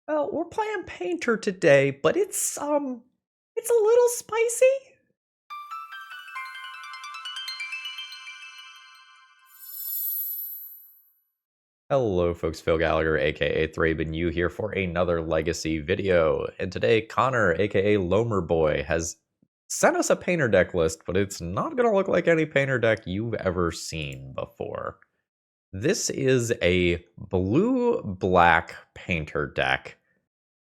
Well, we're playing Painter today, but it's a little spicy. Hello, folks. Phil Gallagher, aka ThrabenU, here for another Legacy video. And today, Connor, aka Lomer Boy, has sent us a Painter deck list, but it's not going to look like any Painter deck you've ever seen before. This is a blue-black Painter deck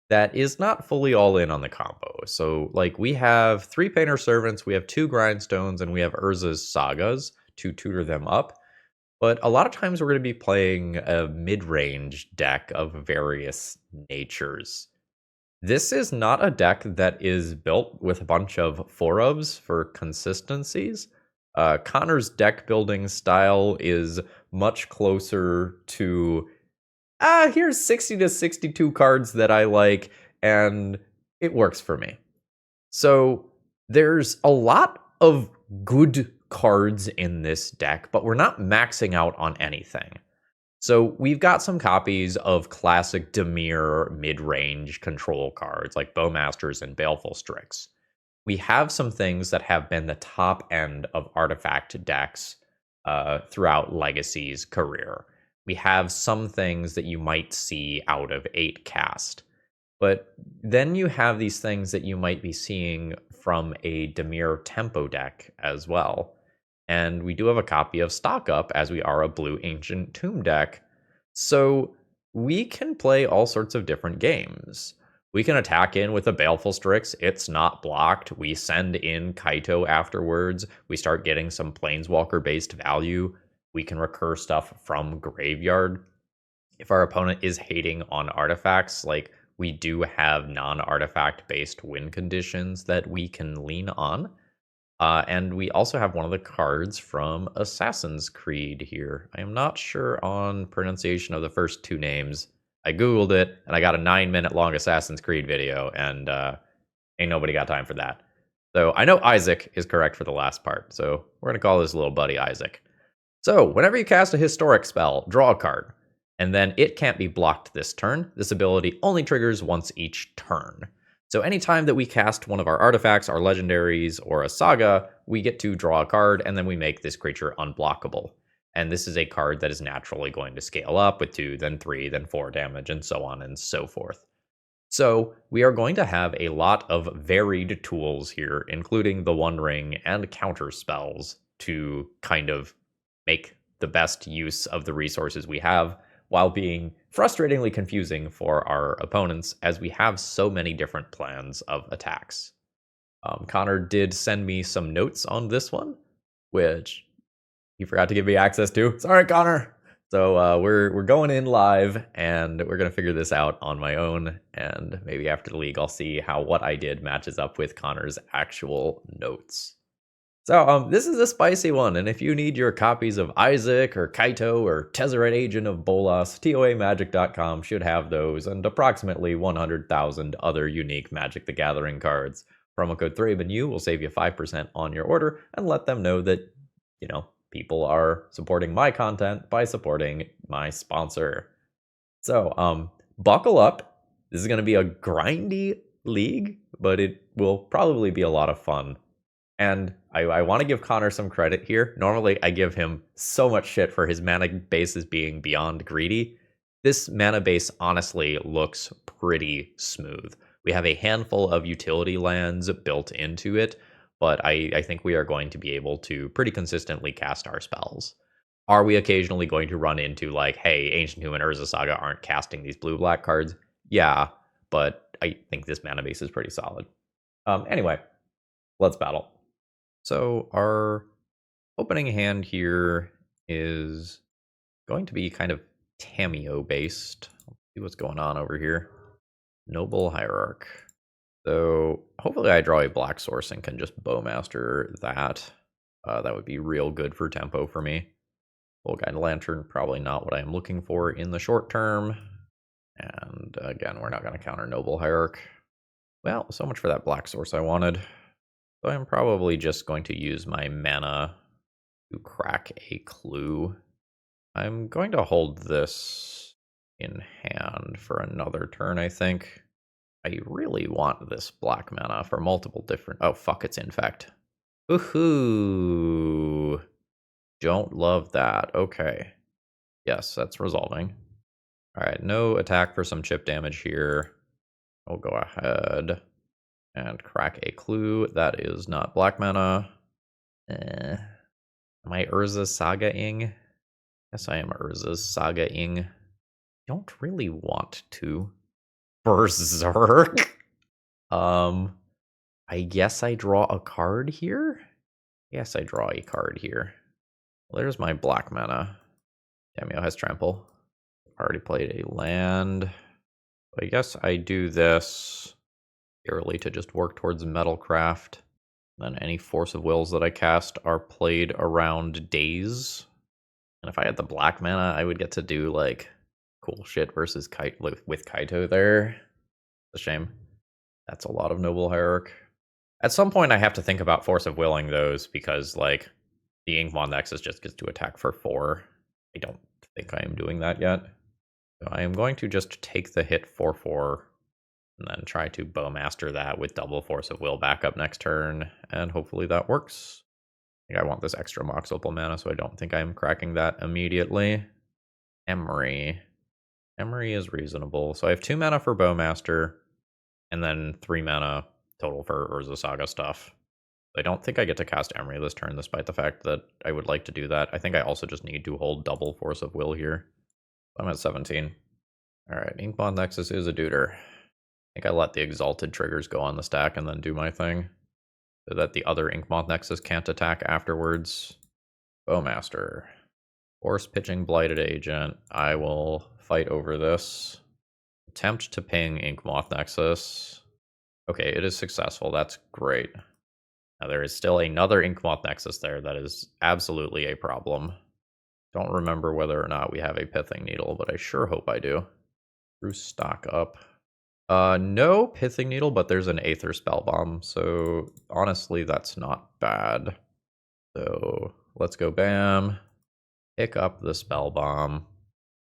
that is not fully all in on the combo. So, like, we have 3 Painter Servants, we have 2 Grindstones, and we have Urza's Sagas to tutor them up. But a lot of times we're going to be playing a mid-range deck of various natures. This is not a deck that is built with a bunch of 4-ofs for consistencies. Connor's deck building style is much closer to here's 60 to 62 cards that I like, and it works for me. So there's a lot of good cards in this deck, but we're not maxing out on anything. So we've got some copies of classic Dimir mid-range control cards like Bowmasters and Baleful Strix. We have some things that have been the top end of artifact decks throughout Legacy's career. We have some things that you might see out of 8 cast. But then you have these things that you might be seeing from a Dimir tempo deck as well. And we do have a copy of Stock Up, as we are a blue Ancient Tomb deck. So we can play all sorts of different games. We can attack in with a Baleful Strix. It's not blocked. We send in Kaito afterwards. We start getting some Planeswalker-based value. We can recur stuff from Graveyard. If our opponent is hating on artifacts, like, we do have non-artifact-based win conditions that we can lean on. And we also have one of the cards from Assassin's Creed here. I am not sure on pronunciation of the first 2 names. I googled it, and I got a 9-minute long Assassin's Creed video, and ain't nobody got time for that. So I know Isaac is correct for the last part, so we're going to call this little buddy Isaac. So whenever you cast a historic spell, draw a card, and then it can't be blocked this turn. This ability only triggers once each turn. So anytime that we cast one of our artifacts, our legendaries, or a saga, we get to draw a card, and then we make this creature unblockable. And this is a card that is naturally going to scale up with 2, then 3, then 4 damage, and so on and so forth. So we are going to have a lot of varied tools here, including the One Ring and counter spells to kind of make the best use of the resources we have, while being frustratingly confusing for our opponents, as we have so many different plans of attacks. Connor did send me some notes on this one, which he forgot to give me access to. Sorry, Connor. So we're going in live, and we're gonna figure this out on my own. And maybe after the league, I'll see how what I did matches up with Connor's actual notes. So this is a spicy one, and if you need your copies of Isaac or Kaito or Tezzeret Agent of Bolas, TOAMagic.com should have those, and approximately 100,000 other unique Magic the Gathering cards. Promo code ThrabenU will save you 5% on your order, and let them know that, you know, people are supporting my content by supporting my sponsor. So buckle up. This is going to be a grindy league, but it will probably be a lot of fun. And I want to give Connor some credit here. Normally, I give him so much shit for his mana bases being beyond greedy. This mana base honestly looks pretty smooth. We have a handful of utility lands built into it, but I think we are going to be able to pretty consistently cast our spells. Are we occasionally going to run into, like, hey, Ancient Tomb and Urza Saga aren't casting these blue-black cards? Yeah, but I think this mana base is pretty solid. Anyway, let's battle. So our opening hand here is going to be kind of Tamiyo based. Let's see what's going on over here. Noble Hierarch. So hopefully I draw a black source and can just Bowmaster that. That would be real good for tempo for me. Full Guide Lantern, probably not what I'm looking for in the short term. And again, we're not going to counter Noble Hierarch. Well, so much for that black source I wanted. So I'm probably just going to use my mana to crack a clue. I'm going to hold this in hand for another turn, I think. I really want this black mana for multiple different... Oh, fuck, it's Infect. Woohoo! Don't love that. Okay. Yes, that's resolving. Alright, no attack for some chip damage here. I'll go ahead and crack a clue. That is not black mana. Am I Urza Saga-ing? Yes, I am Urza Saga-ing. Don't really want to. Berserk? I guess I draw a card here? Yes, I draw a card here. Well, there's my black mana. Damio has trample. Already played a land. I guess I do this purely to just work towards Metalcraft. Then any Force of Wills that I cast are played around days. And if I had the black mana, I would get to do like cool shit versus with Kaito there. It's a shame. That's a lot of Noble Hierarch. At some point, I have to think about Force of Willing those because, like, the Inkmoth Nexus just gets to attack for 4. I don't think I am doing that yet. So I am going to just take the hit 4/4 and then try to Bowmaster that with double Force of Will backup next turn, and hopefully that works. I think I want this extra Mox Opal mana, so I don't think I'm cracking that immediately. Emery. Emery is reasonable. So I have 2 mana for Bowmaster, and then 3 mana total for Urza Saga stuff. I don't think I get to cast Emery this turn, despite the fact that I would like to do that. I think I also just need to hold double Force of Will here. I'm at 17. Alright, Inkmoth Nexus is a duder. I think I let the Exalted triggers go on the stack and then do my thing, so that the other Inkmoth Nexus can't attack afterwards. Bowmaster. Force pitching Blighted Agent. I will fight over this. Attempt to ping Inkmoth Nexus. Okay, it is successful. That's great. Now there is still another Inkmoth Nexus there that is absolutely a problem. Don't remember whether or not we have a Pithing Needle, but I sure hope I do. Through stock up. No Pithing Needle, but there's an Aether Spellbomb, so honestly that's not bad. So let's go bam. Pick up the Spellbomb.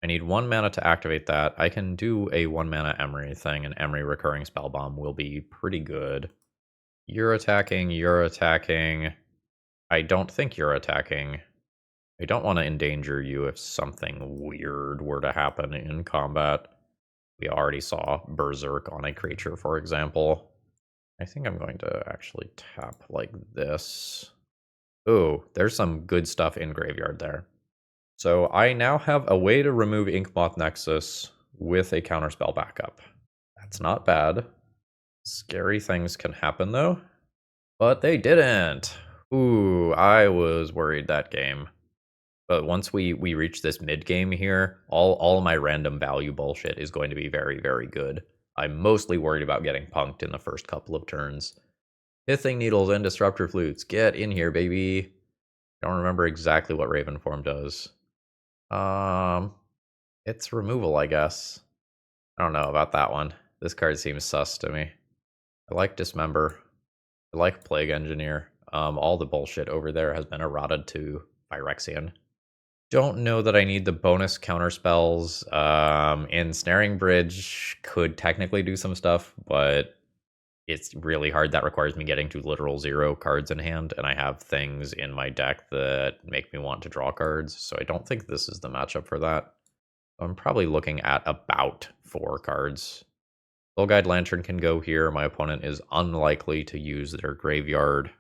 I need 1 mana to activate that. I can do a 1 mana Emery thing, and Emery recurring Spellbomb will be pretty good. You're attacking, you're attacking. I don't think you're attacking. I don't want to endanger you if something weird were to happen in combat. We already saw Berserk on a creature, for example. I think I'm going to actually tap like this. Ooh, there's some good stuff in graveyard there. So I now have a way to remove Inkmoth Nexus with a counterspell backup. That's not bad. Scary things can happen though. But they didn't. Ooh, I was worried that game. But once we reach this mid game here, all of my random value bullshit is going to be very, very good. I'm mostly worried about getting punked in the first couple of turns. Pithing Needles and Disruptor Flutes, get in here, baby. I don't remember exactly what Raven Form does. It's removal, I guess. I don't know about that one. This card seems sus to me. I like Dismember. I like Plague Engineer. All the bullshit over there has been eroded to Phyrexian. Don't know that I need the bonus counter spells. Ensnaring Bridge could technically do some stuff, but it's really hard. That requires me getting to literal 0 cards in hand, and I have things in my deck that make me want to draw cards, so I don't think this is the matchup for that. I'm probably looking at about 4 cards. Soul Guide Lantern can go here. My opponent is unlikely to use their graveyard.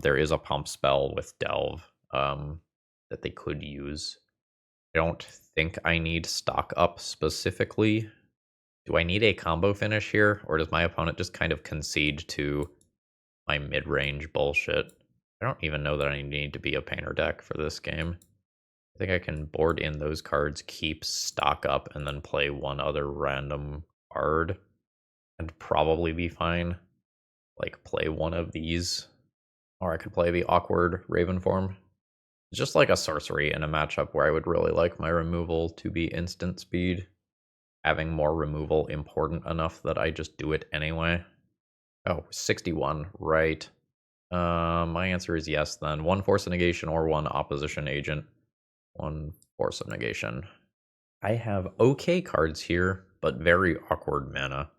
There is a pump spell with Delve that they could use. I don't think I need stock up specifically. Do I need a combo finish here, or does my opponent just kind of concede to my mid-range bullshit? I don't even know that I need to be a painter deck for this game. I think I can board in those cards, keep stock up, and then play one other random card and probably be fine. Like, play one of these. Or I could play the awkward Raven form. It's just like a sorcery in a matchup where I would really like my removal to be instant speed. Having more removal important enough that I just do it anyway. Oh, 61, right. My answer is yes then. 1 Force of Negation or 1 Opposition Agent. 1 Force of Negation. I have okay cards here, but very awkward mana.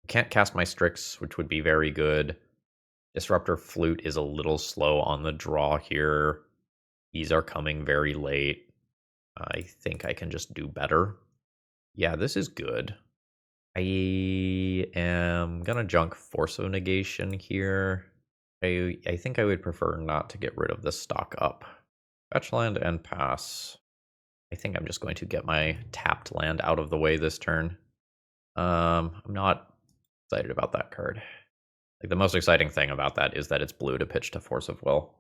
I can't cast my Strix, which would be very good. Disruptor Flute is a little slow on the draw here. These are coming very late. I think I can just do better. Yeah, this is good. I am gonna junk Force of Negation here. I think I would prefer not to get rid of this stock up. Fetch land and pass. I think I'm just going to get my tapped land out of the way this turn. I'm not excited about that card. Like, the most exciting thing about that is that it's blue to pitch to Force of Will.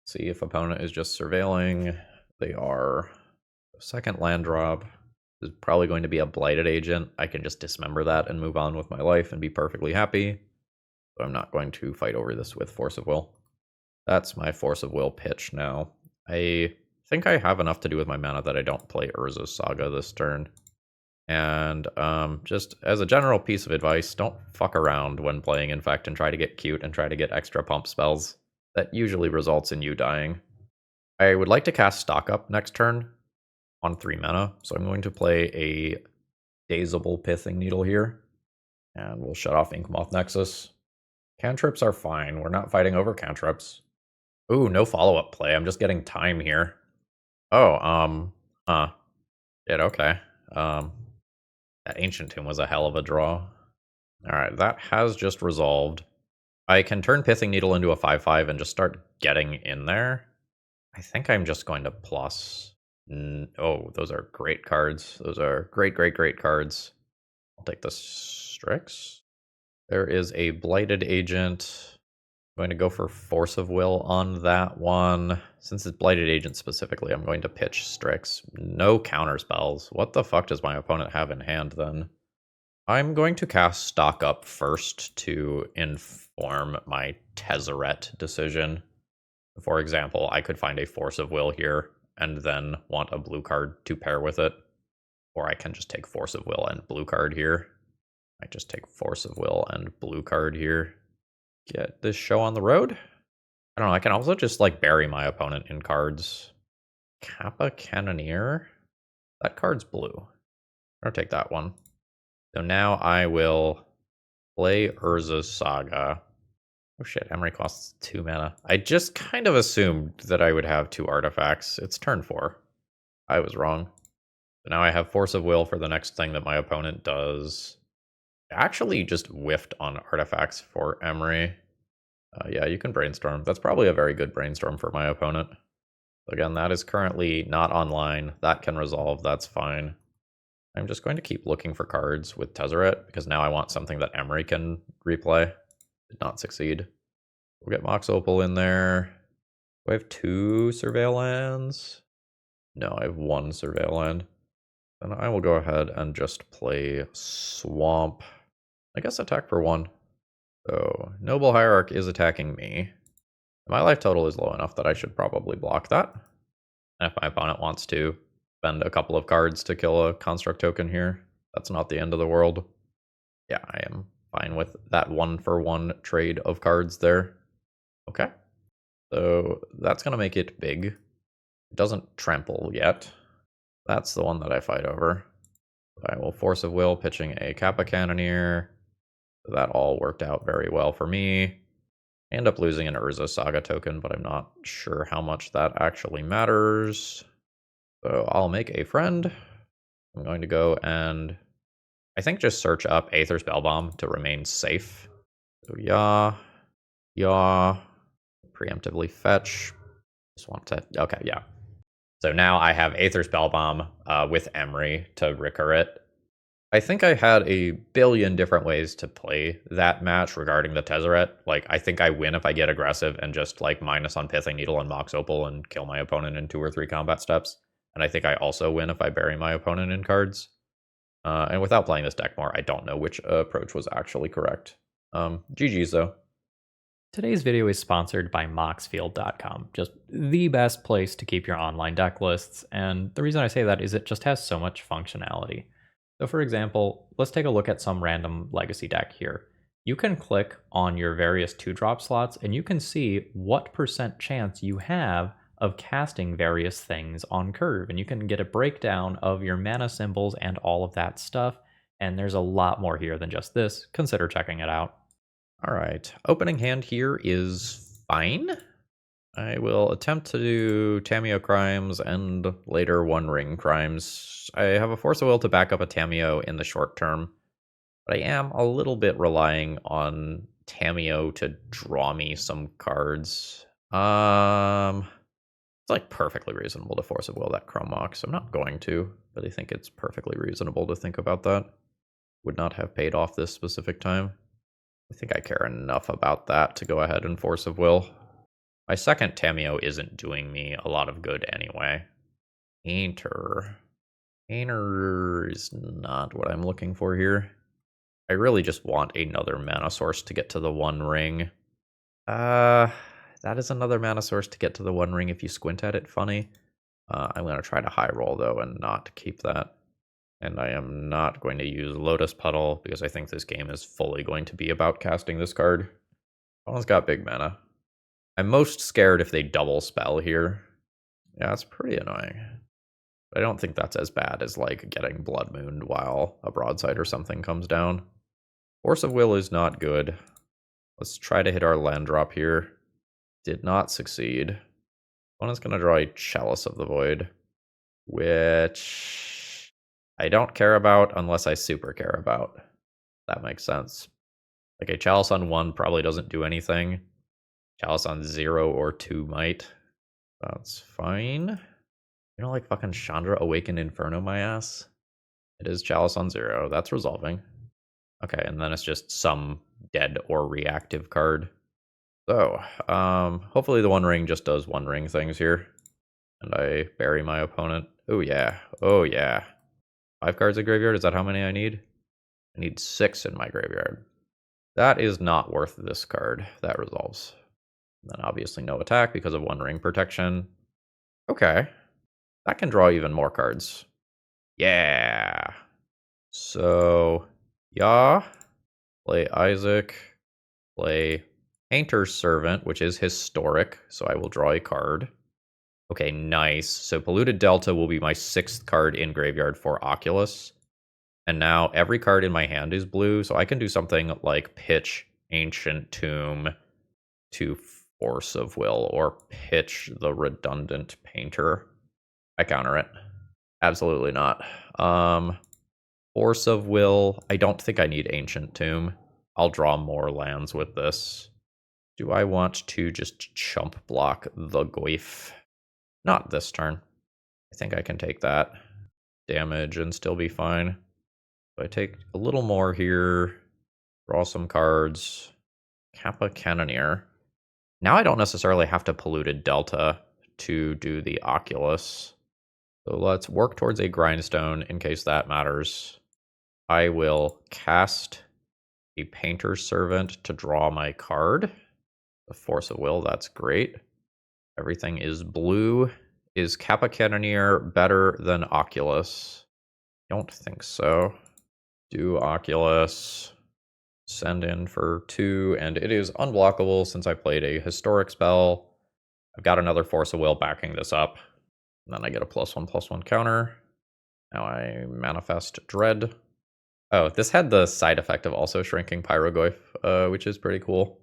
See if opponent is just surveilling. They are. Second land drop is probably going to be a Blighted Agent. I can just dismember that and move on with my life and be perfectly happy. So I'm not going to fight over this with Force of Will. That's my Force of Will pitch now. I think I have enough to do with my mana that I don't play Urza's Saga this turn. And just as a general piece of advice, don't fuck around when playing Infect and try to get cute and try to get extra pump spells. That usually results in you dying. I would like to cast Stock Up next turn on 3 mana, so I'm going to play a Dazable Pithing Needle here. And we'll shut off Inkmoth Nexus. Cantrips are fine. We're not fighting over cantrips. Ooh, no follow-up play. I'm just getting time here. Oh, Shit, okay. That Ancient Tomb was a hell of a draw. Alright, that has just resolved. I can turn Pithing Needle into a 5/5 and just start getting in there. I think I'm just going to plus. Oh, those are great cards. Those are great cards. I'll take the Strix. There is a Blighted Agent. I'm going to go for Force of Will on that one. Since it's Blighted Agent specifically, I'm going to pitch Strix. No counter spells. What the fuck does my opponent have in hand then? I'm going to cast Stock Up first to inform my Tezzeret decision. For example, I could find a Force of Will here and then want a blue card to pair with it. Or I can just take Force of Will and blue card here. I just take Force of Will and blue card here. Get this show on the road. I don't know, I can also just like bury my opponent in cards. Kappa Cannoneer? That card's blue. I'll take that one. So now I will play Urza's Saga. Oh shit, Emery costs 2 mana. I just kind of assumed that I would have 2 artifacts. It's turn 4. I was wrong. So now I have Force of Will for the next thing that my opponent does. I actually just whiffed on artifacts for Emery. Yeah, you can Brainstorm. That's probably a very good Brainstorm for my opponent. Again, that is currently not online. That can resolve, that's fine. I'm just going to keep looking for cards with Tezzeret, because now I want something that Emery can replay. Did not succeed. We'll get Mox Opal in there. Do I have 2 Surveil lands? No, I have 1 Surveil land. Then I will go ahead and just play Swamp. I guess attack for 1. So, Noble Hierarch is attacking me. My life total is low enough that I should probably block that. And if my opponent wants to spend a couple of cards to kill a construct token here, that's not the end of the world. Yeah, I am fine with that 1-for-1 trade of cards there. Okay. So that's going to make it big. It doesn't trample yet. That's the one that I fight over. I will Force of Will, pitching a Kappa Cannoneer. That all worked out very well for me. I end up losing an Urza Saga token, but I'm not sure how much that actually matters. So I'll make a friend. I'm going to go and I think just search up Aether Spellbomb to remain safe. So yeah, preemptively fetch. Just want to, okay, yeah. So now I have Aether Spellbomb with Emery to recur it. I think I had a billion different ways to play that match regarding the Tezzeret. Like, I think I win if I get aggressive and just like minus on Pithing Needle and Mox Opal and kill my opponent in 2 or 3 combat steps. And I think I also win if I bury my opponent in cards. And without playing this deck more, I don't know which approach was actually correct. GG's though. Today's video is sponsored by Moxfield.com, just the best place to keep your online deck lists, and the reason I say that is it just has so much functionality. So for example, let's take a look at some random legacy deck here. You can click on your various 2-drop slots and you can see what % chance you have of casting various things on curve, and you can get a breakdown of your mana symbols and all of that stuff. And there's a lot more here than just this. Consider checking it out. All right. Opening hand here is fine. I will attempt to do Tamiyo Crimes and later One Ring Crimes. I have a Force of Will to back up a Tamiyo in the short term, but I am a little bit relying on Tamiyo to draw me some cards. It's like perfectly reasonable to Force of Will that Chrome Mox. I'm not going to, but I think it's perfectly reasonable to think about that. Would not have paid off this specific time. I think I care enough about that to go ahead and Force of Will. My second Tamiyo isn't doing me a lot of good anyway. Painter. Painter is not what I'm looking for here. I really just want another mana source to get to the One Ring. That is another mana source to get to the One Ring if you squint at it funny. I'm going to try to high roll though and not keep that. And I am not going to use Lotus Puddle because I think this game is fully going to be about casting this card. Opponent's got big mana. I'm most scared if they double spell here. Yeah, it's pretty annoying. But I don't think that's as bad as like getting Blood Mooned while a broadside or something comes down. Force of Will is not good. Let's try to hit our land drop here. Did not succeed. Opponent's going to draw a Chalice of the Void, which I don't care about unless I super care about. That makes sense. Like a Chalice on 1 probably doesn't do anything. Chalice on 0 or 2 might. That's fine. You know, like fucking Chandra Awakened Inferno my ass? It is Chalice on 0. That's resolving. Okay, and then it's just some dead or reactive card. So, hopefully the One Ring just does One Ring things here. And I bury my opponent. Oh yeah. Oh yeah. 5 cards in graveyard? Is that how many I need? I need 6 in my graveyard. That is not worth this card. That resolves. And then obviously no attack because of One Ring protection. Okay. That can draw even more cards. Yeah. So, yeah. Play Isaac. Play Painter's Servant, which is historic, so I will draw a card. Okay, nice. So Polluted Delta will be my 6th card in graveyard for Oculus. And now every card in my hand is blue, so I can do something like pitch Ancient Tomb to Force of Will, or pitch the Redundant Painter. I counter it. Absolutely not. Force of Will. I don't think I need Ancient Tomb. I'll draw more lands with this. Do I want to just chump block the Goyf? Not this turn. I think I can take that damage and still be fine. So I take a little more here, draw some cards. Kappa Cannoneer. Now I don't necessarily have to Polluted Delta to do the Oculus. So let's work towards a Grindstone in case that matters. I will cast a Painter's Servant to draw my card. The Force of Will, that's great. Everything is blue. Is Kappa Cannoneer better than Oculus? Don't think so. Do Oculus. Send in for 2, and it is unblockable since I played a historic spell. I've got another Force of Will backing this up. And then I get a +1/+1 counter. Now I manifest Dread. Oh, this had the side effect of also shrinking Barrowgoyf, which is pretty cool.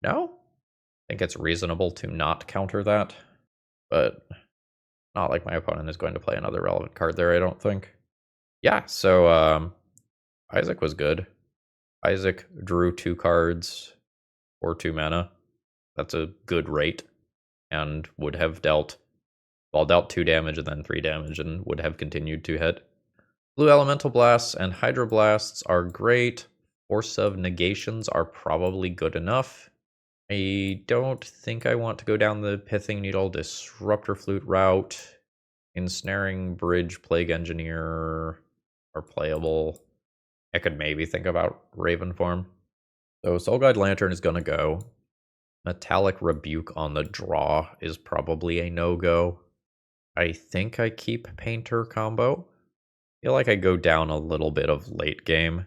No? I think it's reasonable to not counter that, but not like my opponent is going to play another relevant card there, I don't think. Yeah, so Isaac was good. Isaac drew 2 cards for 2 mana. That's a good rate, and would have dealt 2 damage and then 3 damage and would have continued to hit. Blue Elemental Blasts and Hydroblasts are great. Force of Negations are probably good enough. I don't think I want to go down the Pithing Needle Disruptor Flute route. Ensnaring Bridge, Plague Engineer are playable. I could maybe think about Raven Form. So Soul Guide Lantern is going to go. Metallic Rebuke on the draw is probably a no-go. I think I keep Painter combo. I feel like I go down a little bit of late game.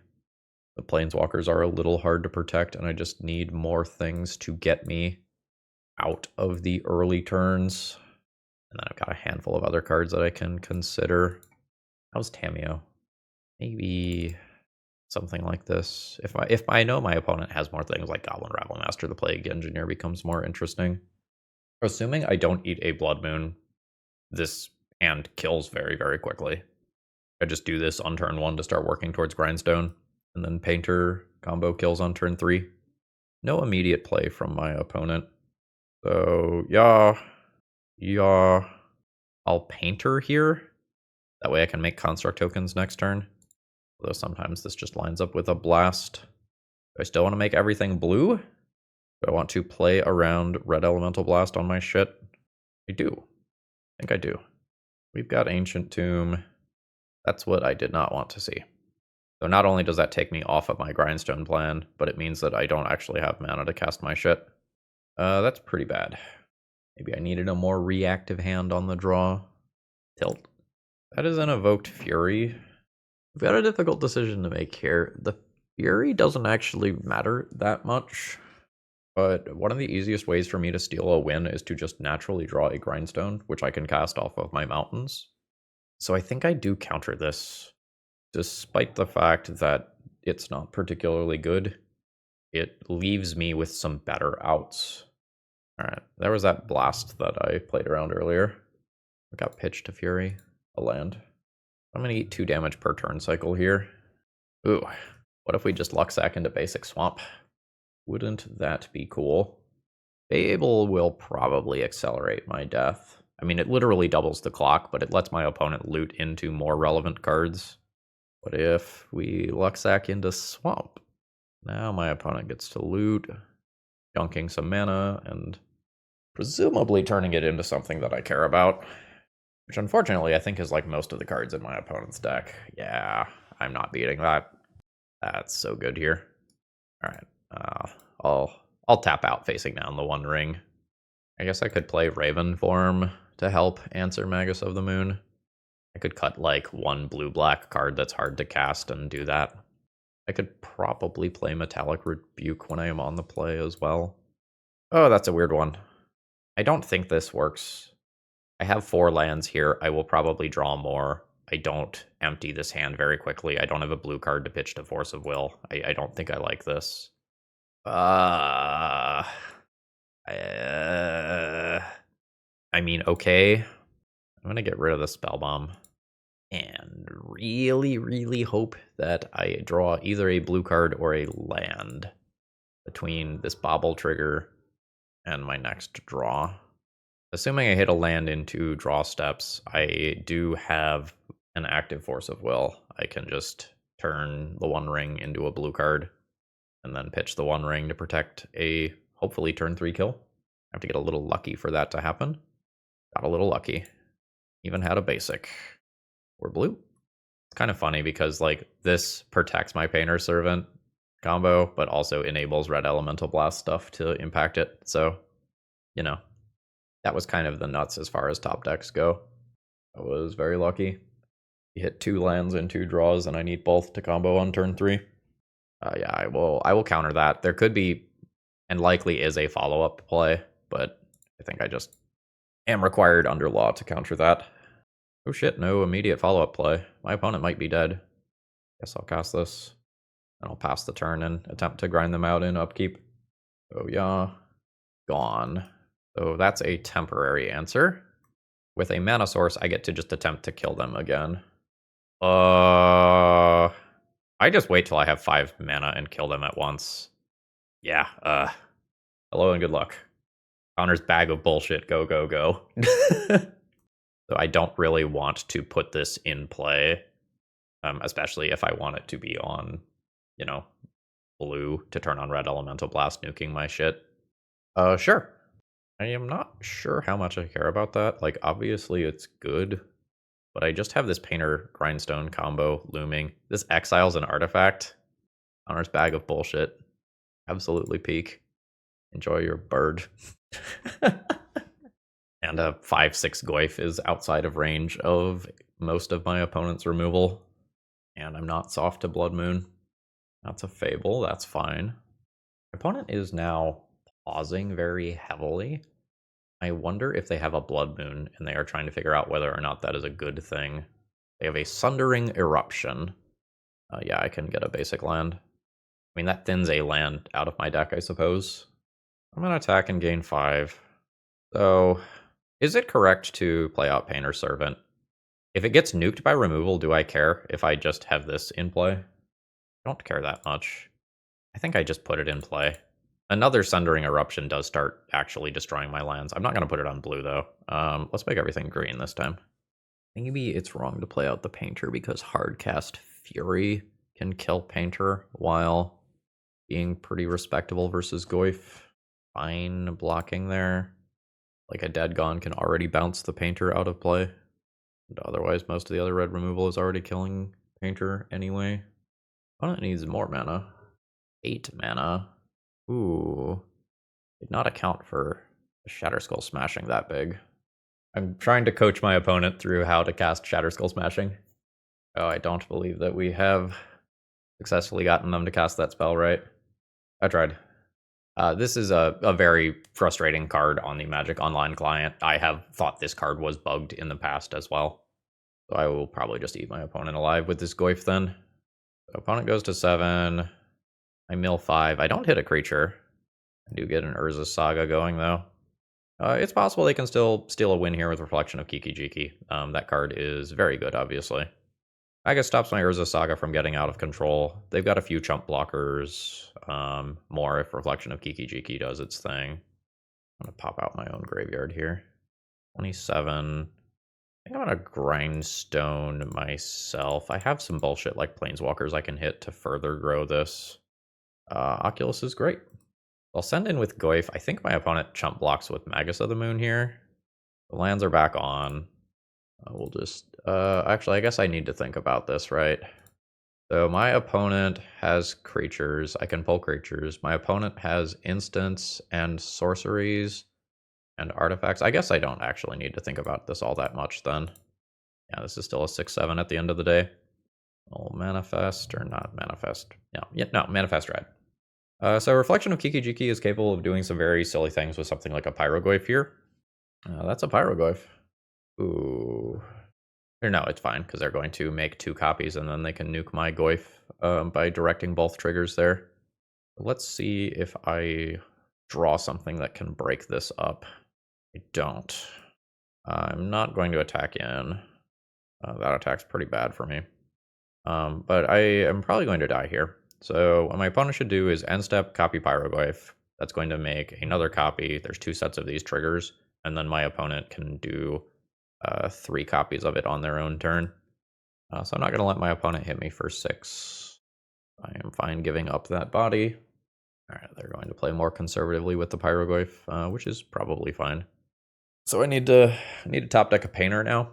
The Planeswalkers are a little hard to protect, and I just need more things to get me out of the early turns. And then I've got a handful of other cards that I can consider. How's Tameo? Maybe something like this. If I know my opponent has more things like Goblin Ravelmaster, the Plague Engineer becomes more interesting. Assuming I don't eat a Blood Moon, this hand kills very, very quickly. I just do this on turn 1 to start working towards Grindstone, and then Painter combo kills on turn 3. No immediate play from my opponent. So, yeah. I'll Painter here. That way I can make Construct tokens next turn. Although sometimes this just lines up with a Blast. Do I still want to make everything blue? Do I want to play around Red Elemental Blast on my shit? I do. I think I do. We've got Ancient Tomb. That's what I did not want to see. So not only does that take me off of my Grindstone plan, but it means that I don't actually have mana to cast my shit. That's pretty bad. Maybe I needed a more reactive hand on the draw. Tilt. That is an Evoked Fury. We've got a difficult decision to make here. The Fury doesn't actually matter that much, but one of the easiest ways for me to steal a win is to just naturally draw a Grindstone, which I can cast off of my mountains. So I think I do counter this, despite the fact that it's not particularly good. It leaves me with some better outs. Alright, there was that Blast that I played around earlier. I got Pitch to Fury, a land. I'm going to eat 2 damage per turn cycle here. Ooh, what if we just Lucksack into basic Swamp? Wouldn't that be cool? Fable will probably accelerate my death. I mean, it literally doubles the clock, but it lets my opponent loot into more relevant cards. What if we Lucksack into Swamp? Now my opponent gets to loot, dunking some mana, and presumably turning it into something that I care about. Which unfortunately I think is like most of the cards in my opponent's deck. Yeah, I'm not beating that. That's so good here. Alright, I'll tap out facing down the One Ring. I guess I could play Raven Form to help answer Magus of the Moon. I could cut like one blue-black card that's hard to cast and do that. I could probably play Metallic Rebuke when I am on the play as well. Oh, that's a weird one. I don't think this works. I have 4 lands here. I will probably draw more. I don't empty this hand very quickly. I don't have a blue card to pitch to Force of Will. I don't think I like this. I mean, okay. I'm going to get rid of the Spell Bomb. And really, really hope that I draw either a blue card or a land between this Bobble trigger and my next draw. Assuming I hit a land in 2 draw steps, I do have an active Force of Will. I can just turn the One Ring into a blue card and then pitch the One Ring to protect a hopefully turn 3 kill. I have to get a little lucky for that to happen. Got a little lucky. Even had a basic. We're blue. It's kind of funny because like this protects my Painter Servant combo, but also enables Red Elemental Blast stuff to impact it. So, you know, that was kind of the nuts as far as top decks go. I was very lucky. You hit 2 lands in 2 draws, and I need both to combo on turn 3. Yeah, I will counter that. There could be, and likely is, a follow-up play, but I think I just am required under law to counter that. Oh shit, no immediate follow-up play. My opponent might be dead. Guess I'll cast this, and I'll pass the turn and attempt to grind them out in upkeep. Oh yeah, gone. So that's a temporary answer. With a mana source, I get to just attempt to kill them again. I just wait till I have 5 mana and kill them at once. Yeah, hello and good luck. Connor's bag of bullshit, go, go, go. So I don't really want to put this in play, especially if I want it to be on, you know, blue to turn on Red Elemental Blast, nuking my shit. Sure. I am not sure how much I care about that. Like, obviously it's good, but I just have this Painter Grindstone combo looming. This exiles an artifact. Connor's bag of bullshit. Absolutely peak. Enjoy your bird. And a 5/6 Goyf is outside of range of most of my opponent's removal. And I'm not soft to Blood Moon. That's a Fable, that's fine. My opponent is now pausing very heavily. I wonder if they have a Blood Moon and they are trying to figure out whether or not that is a good thing. They have a Sundering Eruption. Yeah, I can get a basic land. I mean, that thins a land out of my deck, I suppose. I'm going to attack and gain 5. So, is it correct to play out Painter Servant? If it gets nuked by removal, do I care if I just have this in play? I don't care that much. I think I just put it in play. Another Sundering Eruption does start actually destroying my lands. I'm not going to put it on blue, though. Let's make everything green this time. Maybe it's wrong to play out the Painter because Hardcast Fury can kill Painter while being pretty respectable versus Goyf. Fine blocking there. Like a Dead Gone can already bounce the Painter out of play. And otherwise, most of the other red removal is already killing Painter anyway. Opponent needs more mana. 8 mana. Ooh. Did not account for the Shatterskull Smashing that big. I'm trying to coach my opponent through how to cast Shatterskull Smashing. Oh, I don't believe that we have successfully gotten them to cast that spell, right? I tried. This is a very frustrating card on the Magic Online client. I have thought this card was bugged in the past as well. So I will probably just eat my opponent alive with this Goyf then. So opponent goes to 7. I mill 5. I don't hit a creature. I do get an Urza Saga going, though. It's possible they can still steal a win here with Reflection of Kiki Jiki. That card is very good, obviously. I guess stops my Urza Saga from getting out of control. They've got a few chump blockers. More if Reflection of Kiki Jiki does its thing. I'm going to pop out my own graveyard here. 27. I think I'm going to Grindstone myself. I have some bullshit like Planeswalkers I can hit to further grow this. Oculus is great. I'll send in with Goyf. I think my opponent chump blocks with Magus of the Moon here. The lands are back on. We'll just... actually, I guess I need to think about this, right? So my opponent has creatures. I can pull creatures. My opponent has instants and sorceries and artifacts. I guess I don't actually need to think about this all that much then. Yeah, this is still a 6-7 at the end of the day. I'll manifest, or not manifest. No, manifest red. So Reflection of Kiki Jiki is capable of doing some very silly things with something like a Barrowgoyf here. That's a Barrowgoyf. Ooh. Or no, it's fine, because they're going to make 2 copies, and then they can nuke my Goyf by directing both triggers there. Let's see if I draw something that can break this up. I don't. I'm not going to attack in. That attack's pretty bad for me. But I am probably going to die here. So what my opponent should do is end step, copy Barrowgoyf. That's going to make another copy. There's 2 sets of these triggers, and then my opponent can do 3 copies of it on their own turn. So I'm not going to let my opponent hit me for 6. I am fine giving up that body. Alright, they're going to play more conservatively with the Barrowgoyf, which is probably fine. So I need to top deck a Painter now.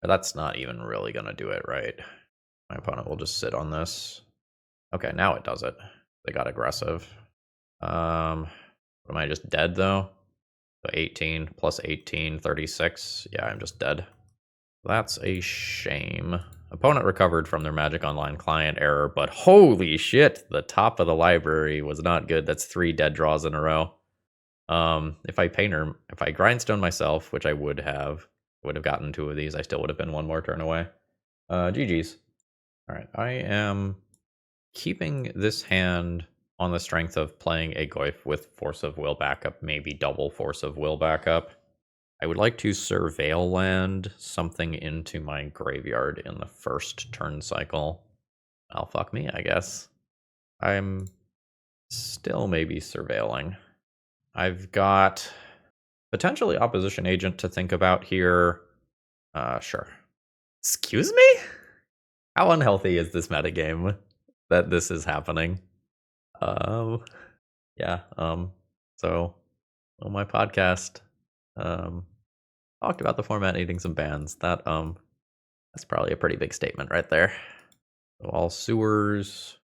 But that's not even really going to do it, right? My opponent will just sit on this. Okay, now it does it. They got aggressive. Am I just dead, though? So 18 plus 18, 36. Yeah, I'm just dead. That's a shame. Opponent recovered from their Magic Online client error, but holy shit, the top of the library was not good. That's 3 dead draws in a row. If I Grindstone myself, which I would have gotten 2 of these, I still would have been 1 more turn away. GG's. All right, I am keeping this hand on the strength of playing a Goyf with Force of Will backup, maybe double Force of Will backup. I would like to Surveil land something into my graveyard in the first turn cycle. Well, fuck me, I guess. I'm still maybe surveilling. I've got potentially Opposition Agent to think about here. Sure. Excuse me? How unhealthy is this metagame that this is happening? Yeah, so on my podcast, talked about the format needing some bans. That's probably a pretty big statement right there. So all sewers.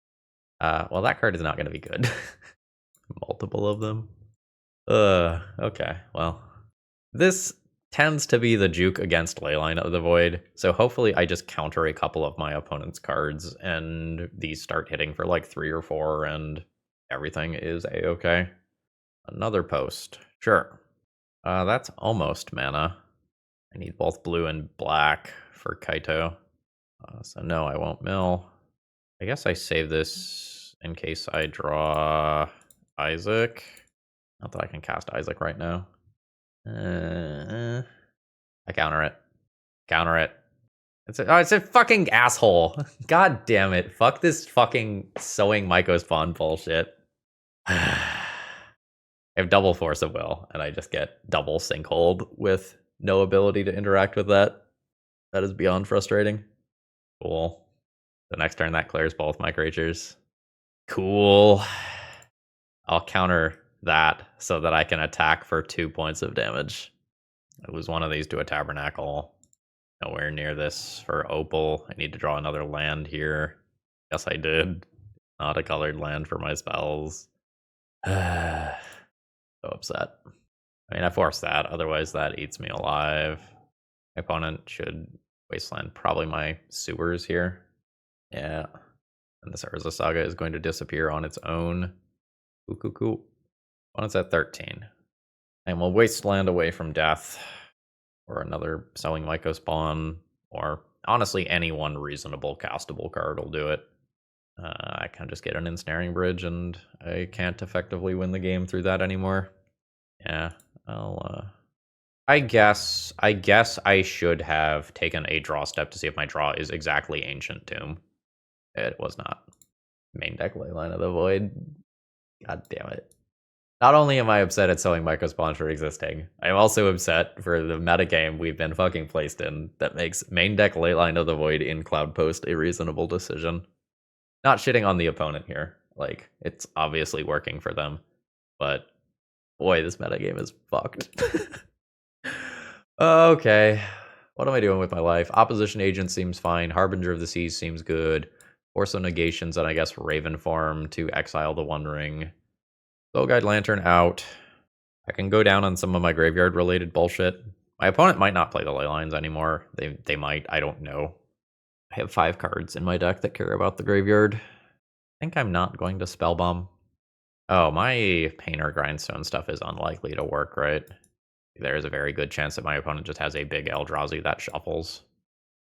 Well, that card is not going to be good. Multiple of them. Okay, well. This tends to be the juke against Leyline of the Void, so hopefully I just counter a couple of my opponent's cards, and these start hitting for like 3 or 4, and everything is a-okay. Another post. Sure. That's almost mana. I need both blue and black for Kaito. So no, I won't mill. I guess I save this in case I draw Isaac. Not that I can cast Isaac right now. I counter it. Counter it. It's a fucking asshole. God damn it. Fuck this fucking sewing Myco spawn bullshit. I have double force of will, and I just get double sinkhold with no ability to interact with that. That is beyond frustrating. Cool. The next turn that clears both my creatures. Cool. I'll counter that so that I can attack for 2 points of damage. I lose one of these to a Tabernacle. Nowhere near this for Opal. I need to draw another land here. Yes, I did. Not a colored land for my spells. So upset. I mean, I forced that. Otherwise, that eats me alive. My opponent should wasteland probably my sewers here. Yeah. And this Urza Saga is going to disappear on its own. Cool. Opponent's at 13. And we'll wasteland away from death. Or another Sowing Myco spawn. Or honestly, any one reasonable castable card will do it. I can just get an Ensnaring Bridge, and I can't effectively win the game through that anymore. Yeah, I guess I should have taken a draw step to see if my draw is exactly Ancient Tomb. It was not. Main deck Leyline of the Void. God damn it. Not only am I upset at Sowing Myco spawn for existing, I am also upset for the metagame we've been fucking placed in that makes main deck Leyline of the Void in Cloud Post a reasonable decision. Not shitting on the opponent here. Like, it's obviously working for them. But, boy, this metagame is fucked. Okay. What am I doing with my life? Opposition Agent seems fine. Harbinger of the Seas seems good. Force of Negations and I guess Raven Form to exile the One Ring. Soul Guide Lantern out. I can go down on some of my graveyard-related bullshit. My opponent might not play the Leylines anymore. They might. I don't know. I have 5 cards in my deck that care about the graveyard. I think I'm not going to Spellbomb. Oh, my Painter Grindstone stuff is unlikely to work, right? There is a very good chance that my opponent just has a big Eldrazi that shuffles.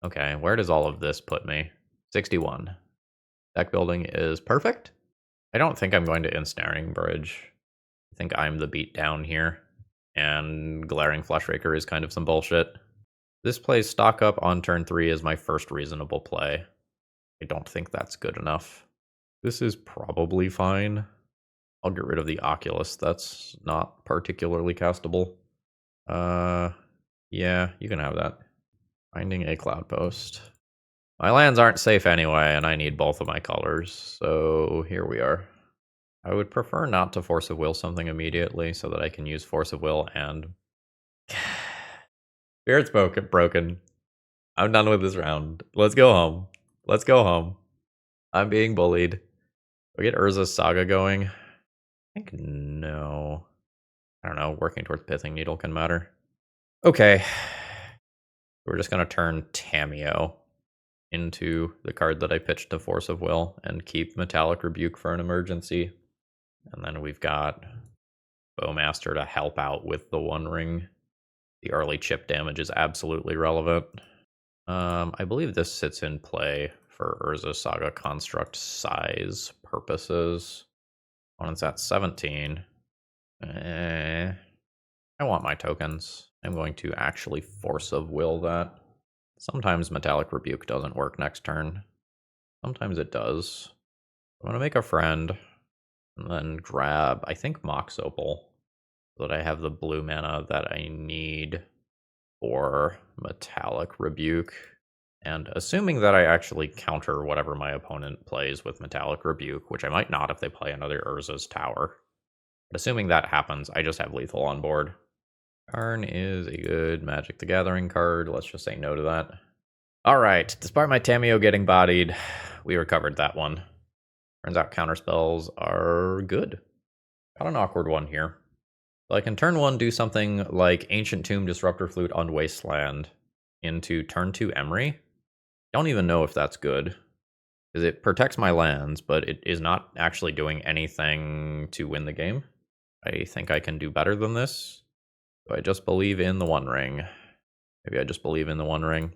Okay, where does all of this put me? 61. Deck building is perfect. I don't think I'm going to Ensnaring Bridge. I think I'm the beatdown here. And Glaring Fleshraker is kind of some bullshit. This plays stock up on turn 3 as my first reasonable play. I don't think that's good enough. This is probably fine. I'll get rid of the Oculus. That's not particularly castable. Yeah, you can have that. Finding a Cloud Post. My lands aren't safe anyway, and I need both of my colors, so here we are. I would prefer not to Force of Will something immediately so that I can use Force of Will and... Spirit's broken. I'm done with this round. Let's go home. Let's go home. I'm being bullied. We get Urza's Saga going. I think no. I don't know. Working towards Pithing Needle can matter. Okay. We're just going to turn Tamiyo into the card that I pitched to Force of Will and keep Metallic Rebuke for an emergency. And then we've got Bowmaster to help out with the One Ring. The early chip damage is absolutely relevant. I believe this sits in play for Urza Saga construct size purposes. Opponent's at 17. I want my tokens. I'm going to actually Force of Will that. Sometimes Metallic Rebuke doesn't work next turn. Sometimes it does. I'm going to make a friend and then grab, I think, Mox Opal, so that I have the blue mana that I need for Metallic Rebuke. And assuming that I actually counter whatever my opponent plays with Metallic Rebuke, which I might not if they play another Urza's Tower. But assuming that happens, I just have lethal on board. Karn is a good Magic the Gathering card. Let's just say no to that. Alright, despite my Tamiyo getting bodied, we recovered that one. Turns out counterspells are good. Got an awkward one here. So I can turn 1 do something like Ancient Tomb, Disruptor Flute on Wasteland into turn 2 Emery. Don't even know if that's good, because it protects my lands, but it is not actually doing anything to win the game. I think I can do better than this. Do I just believe in the One Ring? Maybe I just believe in the One Ring.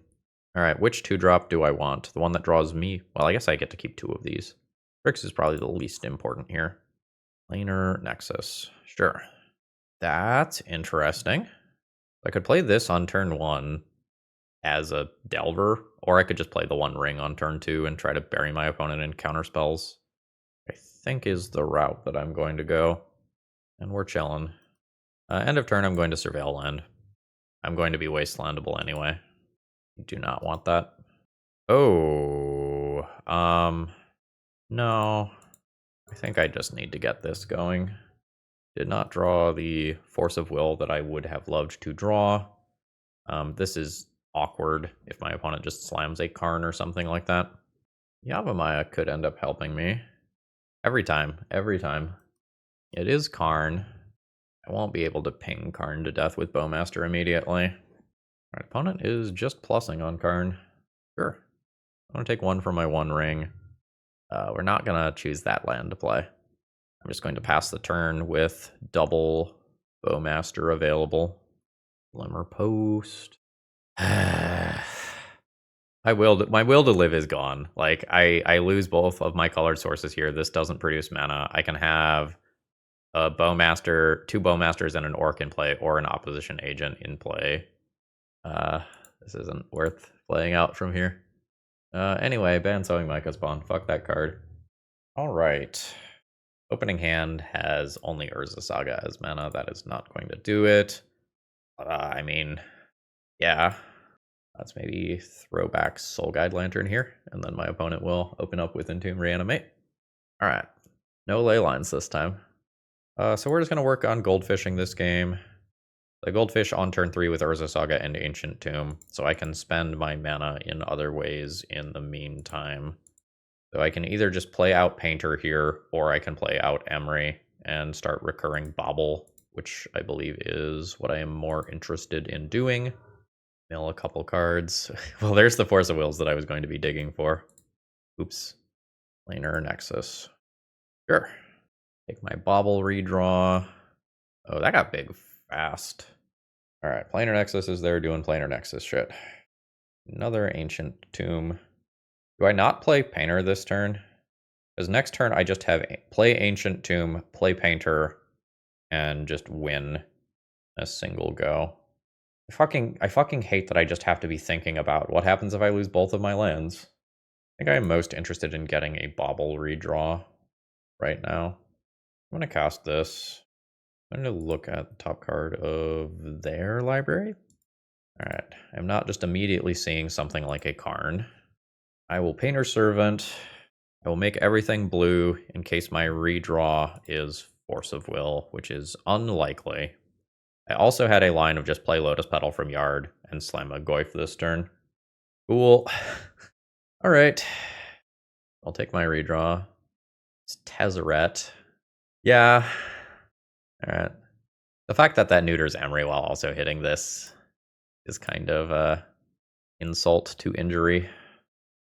Alright, which 2-drop do I want? The one that draws me? Well, I guess I get to keep 2 of these. Tricks is probably the least important here. Planar Nexus. Sure. That's interesting. I could play this on turn 1 as a Delver, or I could just play the One Ring on turn 2 and try to bury my opponent in counterspells. I think is the route that I'm going to go. And we're chilling. End of turn, I'm going to Surveil Land. I'm going to be wastelandable anyway. Do not want that. Oh, no. I think I just need to get this going. Did not draw the Force of Will that I would have loved to draw. This is awkward if my opponent just slams a Karn or something like that. Yavimaya could end up helping me. Every time. It is Karn. I won't be able to ping Karn to death with Bowmaster immediately. My opponent is just plussing on Karn. Sure. I'm going to take 1 for my One Ring. We're not going to choose that land to play. I'm just going to pass the turn with double Bowmaster available. Glimmer Post. My will to live is gone. Like, I lose both of my colored sources here. This doesn't produce mana. I can have a Bowmaster, 2 Bowmasters and an Orc in play, or an Opposition Agent in play. This isn't worth playing out from here. Anyway, ban Sowing Micah Spawn. Fuck that card. Alright. Opening hand has only Urza Saga as mana. That is not going to do it. I mean, yeah. Let's maybe throw back Soul Guide Lantern here, and then my opponent will open up with Entomb Reanimate. Alright. No ley lines this time. So we're just going to work on goldfishing this game. The goldfish on turn 3 with Urza Saga and Ancient Tomb, so I can spend my mana in other ways in the meantime. So I can either just play out Painter here, or I can play out Emery and start recurring Bobble, which I believe is what I am more interested in doing. Mill a couple cards. Well, there's the Force of Wills that I was going to be digging for. Oops. Planar Nexus. Sure. Take my Bobble redraw. Oh, that got big fast. Alright, Planar Nexus is there doing Planar Nexus shit. Another Ancient Tomb. Do I not play Painter this turn? Because next turn I just have play Ancient Tomb, play Painter, and just win a single go. I fucking hate that I just have to be thinking about what happens if I lose both of my lands. I think I am most interested in getting a Bobble redraw right now. I'm going to cast this. I'm going to look at the top card of their library. Alright, I'm not just immediately seeing something like a Karn. I will Painter Servant. I will make everything blue in case my redraw is Force of Will, which is unlikely. I also had a line of just play Lotus Petal from Yard and slam a Goyf this turn. Cool. Alright. I'll take my redraw. It's Tezzeret. Yeah. Alright. The fact that neuters Emery while also hitting this is kind of insult to injury.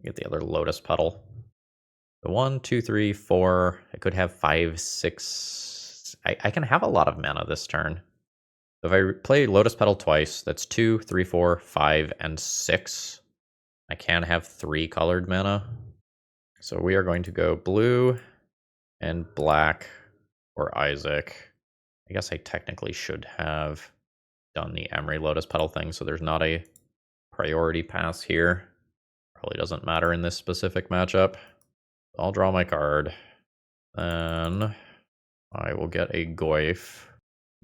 Get the other Lotus Petal. The 1, 2, 3, 4. I could have 5, 6. I can have a lot of mana this turn. So if I play Lotus Petal twice, that's 2, 3, 4, 5, and 6. I can have 3 colored mana. So we are going to go blue and black or Isaac. I guess I technically should have done the Emery Lotus Petal thing, so there's not a priority pass here. Probably doesn't matter in this specific matchup. I'll draw my card. Then I will get a Goyf.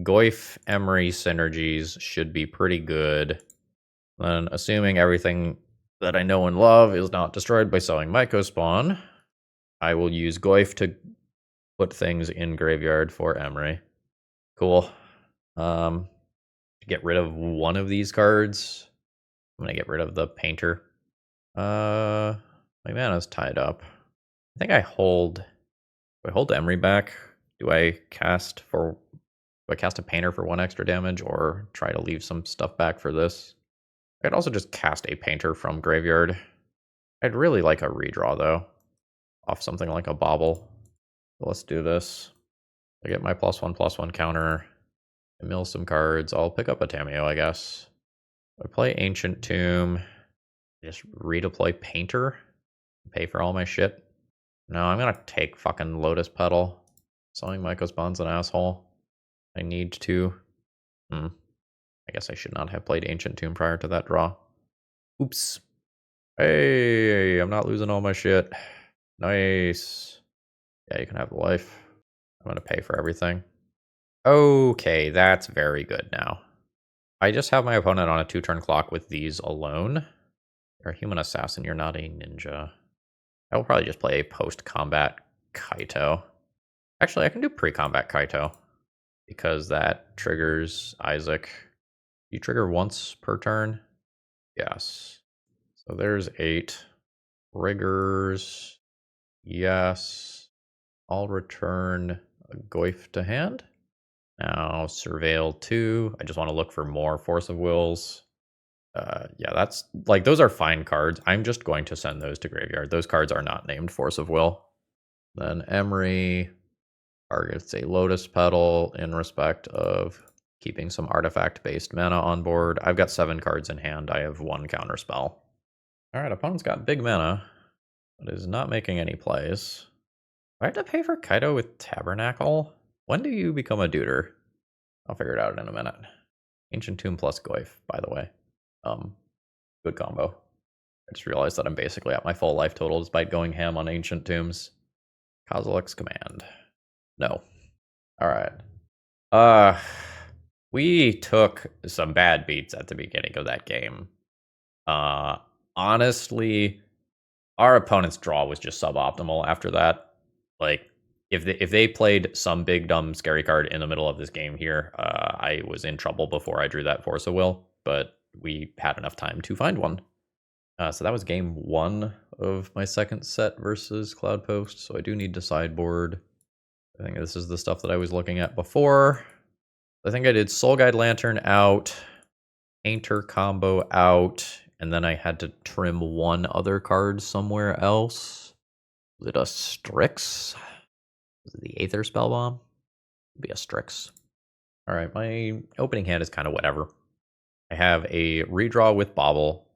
Goyf Emery synergies should be pretty good. Then, assuming everything that I know and love is not destroyed by Sowing Myco Spawn, I will use Goyf to put things in graveyard for Emery. Cool. To get rid of one of these cards, I'm gonna get rid of the Painter. My mana's tied up. I think I hold. Do I hold Emery back? Do I cast a Painter for 1 extra damage, or try to leave some stuff back for this? I could also just cast a Painter from graveyard. I'd really like a redraw though, off something like a Bobble. So let's do this. I get my +1/+1 counter. I mill some cards. I'll pick up a Tameo, I guess. I play Ancient Tomb. Just redeploy Painter. Pay for all my shit. No, I'm gonna take fucking Lotus Petal. Selling Mycos Bond's an asshole. I need to. I guess I should not have played Ancient Tomb prior to that draw. Oops. Hey, I'm not losing all my shit. Nice. Yeah, you can have the life. I'm gonna pay for everything. Okay, that's very good now. I just have my opponent on a 2-turn clock with these alone. You're a human assassin, you're not a ninja. I will probably just play a post-combat Kaito. Actually, I can do pre-combat Kaito, because that triggers Isaac. You trigger once per turn? Yes. So there's 8. Riggers. Yes. I'll return a Goyf to hand. Now, Surveil 2. I just want to look for more Force of Wills. Yeah, that's like, those are fine cards. I'm just going to send those to graveyard. Those cards are not named Force of Will. Then Emery targets a Lotus Petal in respect of keeping some artifact-based mana on board. I've got 7 cards in hand. I have 1 counter spell. Alright, opponent's got big mana, but is not making any plays. Do I have to pay for Kaito with Tabernacle? When do you become a duder? I'll figure it out in a minute. Ancient Tomb plus Goyf, by the way. Good combo. I just realized that I'm basically at my full life total despite going ham on Ancient Tombs. Kozilek's Command. No. Alright. We took some bad beats at the beginning of that game. Honestly, our opponent's draw was just suboptimal after that. Like, if they played some big dumb scary card in the middle of this game here, I was in trouble before I drew that Force of Will, but we had enough time to find one. So that was game 1 of my second set versus Cloudpost, so I do need to sideboard. I think this is the stuff that I was looking at before. I think I did Soul Guide Lantern out, Painter combo out, and then I had to trim 1 other card somewhere else. Was it a Strix? Was it the Aether Spellbomb? It'd be a Strix. Alright, my opening hand is kind of whatever. I have a redraw with Bobble.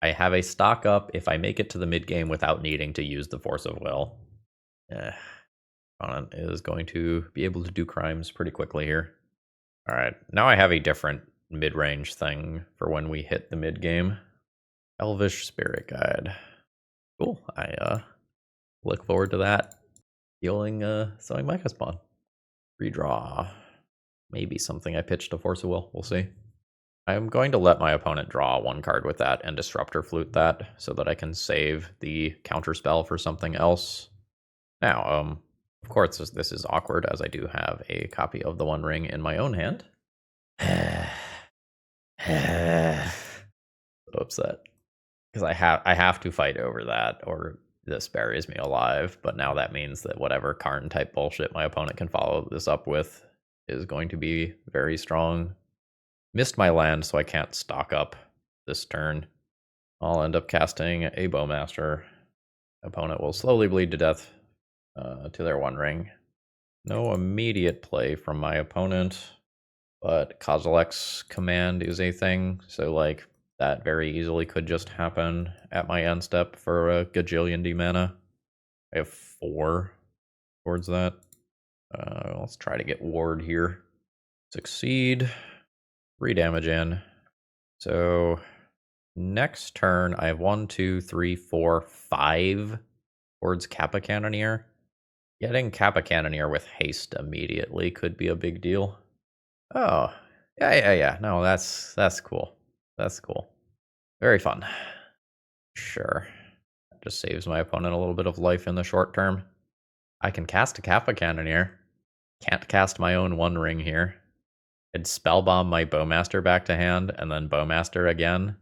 I have a stock up if I make it to the mid game without needing to use the Force of Will. Opponent is going to be able to do crimes pretty quickly here. Alright, now I have a different mid-range thing for when we hit the mid game. Elvish Spirit Guide. Cool. I look forward to that. Healing Sowing Micah Spawn. Redraw. Maybe something I pitched to Force of Will. We'll see. I'm going to let my opponent draw 1 card with that and Disruptor Flute that so that I can save the counter spell for something else. Now, of course, this is awkward as I do have a copy of the One Ring in my own hand. So upset. Because I have to fight over that or this buries me alive, but now that means that whatever Karn type bullshit my opponent can follow this up with is going to be very strong. Missed my land, so I can't stock up this turn. I'll end up casting a Bowmaster. Opponent will slowly bleed to death to their One Ring. No immediate play from my opponent, but Kozilek's Command is a thing, so like that very easily could just happen at my end step for a gajillion D mana. I have 4 towards that. Let's try to get Ward here. Succeed. 3 damage in. So next turn, I have 1, 2, 3, 4, 5 towards Kappa Cannoneer. Getting Kappa Cannoneer with haste immediately could be a big deal. Oh, yeah. No, that's cool. That's cool. Very fun. Sure. That just saves my opponent a little bit of life in the short term. I can cast a Kappa Cannoneer. Can't cast my own One Ring here. I'd Spellbomb my Bowmaster back to hand, and then Bowmaster again.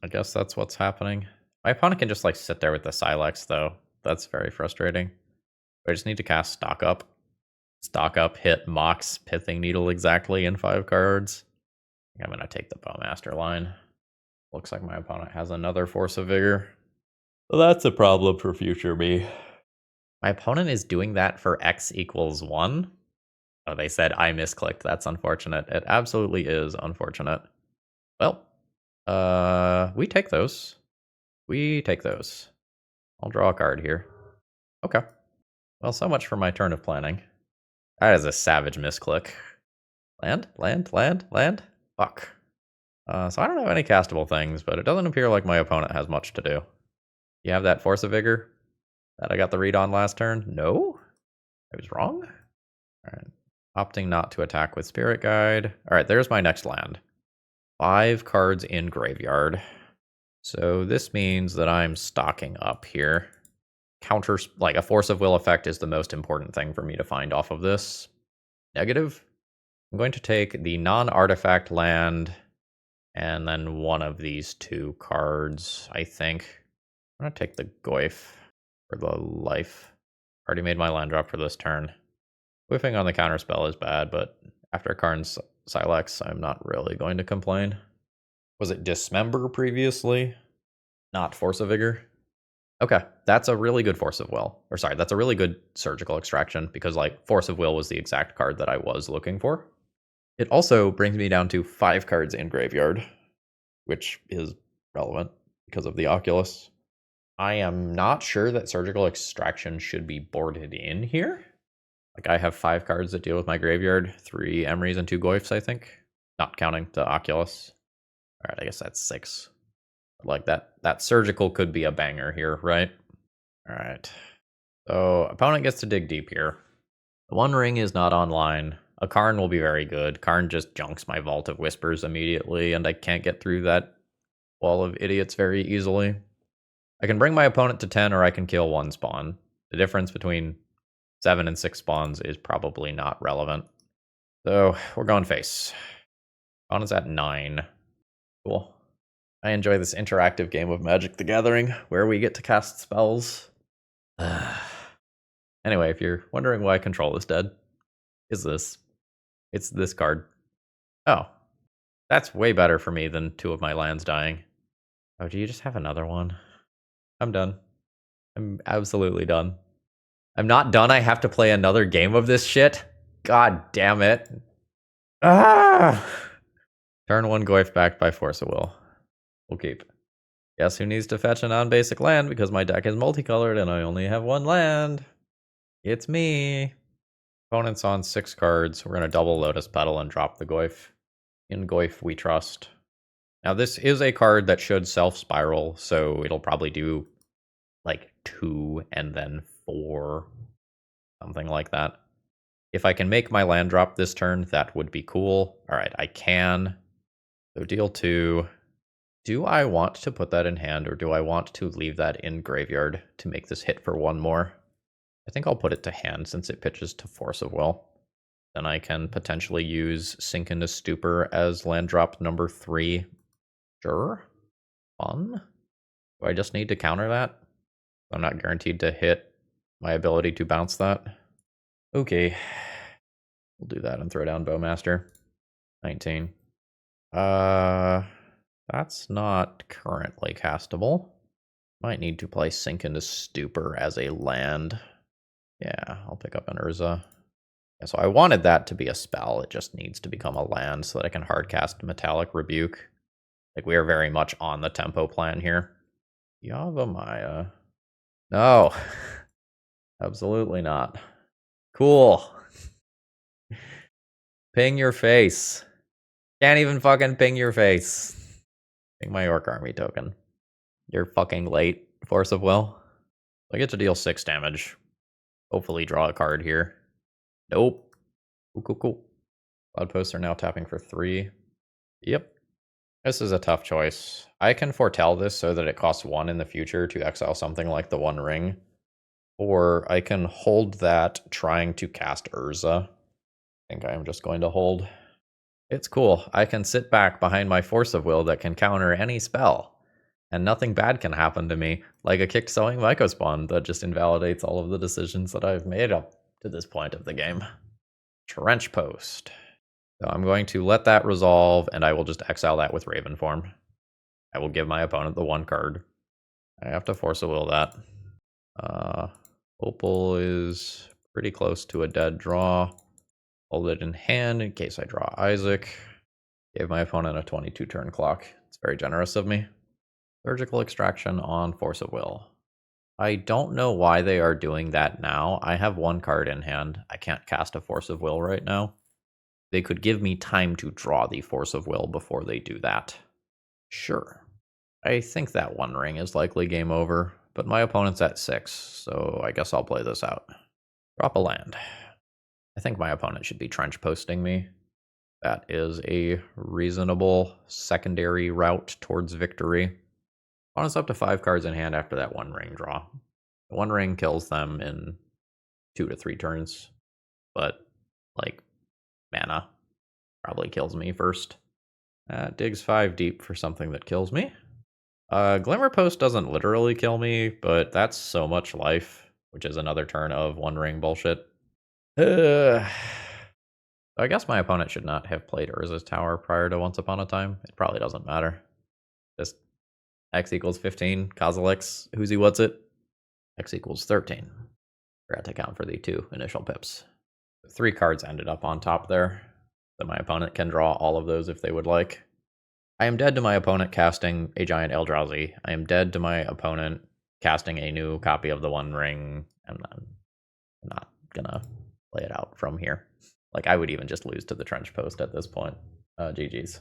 I guess that's what's happening. My opponent can just like sit there with the Silex, though. That's very frustrating. I just need to cast Stock Up. Stock Up, hit Mox Pithing Needle exactly in 5 cards. I think I'm going to take the Bowmaster line. Looks like my opponent has another Force of Vigor. So that's a problem for future me. My opponent is doing that for X equals 1. Oh, they said I misclicked. That's unfortunate. It absolutely is unfortunate. Well, we take those. We take those. I'll draw a card here. Okay. Well, so much for my turn of planning. That is a savage misclick. Land, land, land, land. Fuck. So I don't have any castable things, but it doesn't appear like my opponent has much to do. You have that Force of Vigor that I got the read on last turn? No? I was wrong? Alright. Opting not to attack with Spirit Guide. Alright, there's my next land. 5 cards in graveyard. So this means that I'm stocking up here. Counters, like a Force of Will effect is the most important thing for me to find off of this. Negative. I'm going to take the non-artifact land and then one of these 2 cards, I think. I'm going to take the Goyf for the life. Already made my land drop for this turn. Whiffing on the counterspell is bad, but after Karn's Silex, I'm not really going to complain. Was it Dismember previously? Not Force of Vigor? Okay, that's a really good Force of Will. Or sorry, that's a really good Surgical Extraction, because like Force of Will was the exact card that I was looking for. It also brings me down to 5 cards in graveyard, which is relevant because of the Oculus. I am not sure that Surgical Extraction should be boarded in here. Like, I have 5 cards that deal with my graveyard, 3 Emeries and 2 Goyfs, I think. Not counting the Oculus. Alright, I guess that's 6. Like, that Surgical could be a banger here, right? Alright. So, opponent gets to dig deep here. The One Ring is not online. A Karn will be very good. Karn just junks my Vault of Whispers immediately, and I can't get through that wall of idiots very easily. I can bring my opponent to 10, or I can kill 1 spawn. The difference between 7 and 6 spawns is probably not relevant. So, we're going face. Opponent's at 9. Cool. I enjoy this interactive game of Magic the Gathering, where we get to cast spells. Anyway, if you're wondering why Control is dead, it's this card. Oh, that's way better for me than 2 of my lands dying. Oh, do you just have another one? I'm done. I'm absolutely done. I'm not done. I have to play another game of this shit. God damn it. Ah! Turn 1 Goyf backed by Force of Will. We'll keep. Guess who needs to fetch a non-basic land because my deck is multicolored and I only have 1 land? It's me. Opponent's on 6 cards. We're going to double Lotus Petal and drop the Goyf. In Goyf we trust. Now this is a card that should self-spiral, so it'll probably do like 2 and then 4. Something like that. If I can make my land drop this turn, that would be cool. Alright, I can. So deal 2. Do I want to put that in hand, or do I want to leave that in graveyard to make this hit for 1 more? I think I'll put it to hand since it pitches to Force of Will. Then I can potentially use Sink into Stupor as land drop number 3. Sure. Fun. Do I just need to counter that? I'm not guaranteed to hit my ability to bounce that. Okay. We'll do that and throw down Bowmaster. 19. That's not currently castable. Might need to play Sink into Stupor as a land. Yeah, I'll pick up an Urza. Yeah, so I wanted that to be a spell. It just needs to become a land so that I can hardcast Metallic Rebuke. Like, we are very much on the tempo plan here. Yavimaya. No. Absolutely not. Cool. Ping your face. Can't even fucking ping your face. Ping my Orc Army token. You're fucking late, Force of Will. I get to deal 6 damage. Hopefully draw a card here. Nope. Cool. Cloudposts are now tapping for 3. Yep. This is a tough choice. I can foretell this so that it costs 1 in the future to exile something like the One Ring. Or I can hold that trying to cast Urza. I think I'm just going to hold. It's cool. I can sit back behind my Force of Will that can counter any spell. And nothing bad can happen to me, like a kicked Sowing Mycospawn that just invalidates all of the decisions that I've made up to this point of the game. Trench Post. So I'm going to let that resolve, and I will just exile that with Raven Form. I will give my opponent the 1 card. I have to Force of Will that. Opal is pretty close to a dead draw. Hold it in hand in case I draw Isaac. Gave my opponent a 22 turn clock. It's very generous of me. Surgical extraction on Force of Will. I don't know why they are doing that now. I have one card in hand. I can't cast a Force of Will right now. They could give me time to draw the Force of Will before they do that. Sure. I think that one ring is likely game over, but my opponent's at 6, so I guess I'll play this out. Drop a land. I think my opponent should be trench posting me. That is a reasonable secondary route towards victory. Opponent's up to 5 cards in hand after that one ring draw. The one ring kills them in 2 to 3 turns, but like mana probably kills me first. Digs 5 deep for something that kills me. Glimmer Post doesn't literally kill me, but that's so much life, which is another turn of one ring bullshit. I guess my opponent should not have played Urza's Tower prior to Once Upon a Time. It probably doesn't matter. Just X equals 15, Kozilek's who's he what's it? X equals 13. Forgot to count for the 2 initial pips. 3 cards ended up on top there. So my opponent can draw all of those if they would like. I am dead to my opponent casting a giant Eldrazi. I am dead to my opponent casting a new copy of the One Ring. I'm not gonna play it out from here. Like, I would even just lose to the trench post at this point. GG's.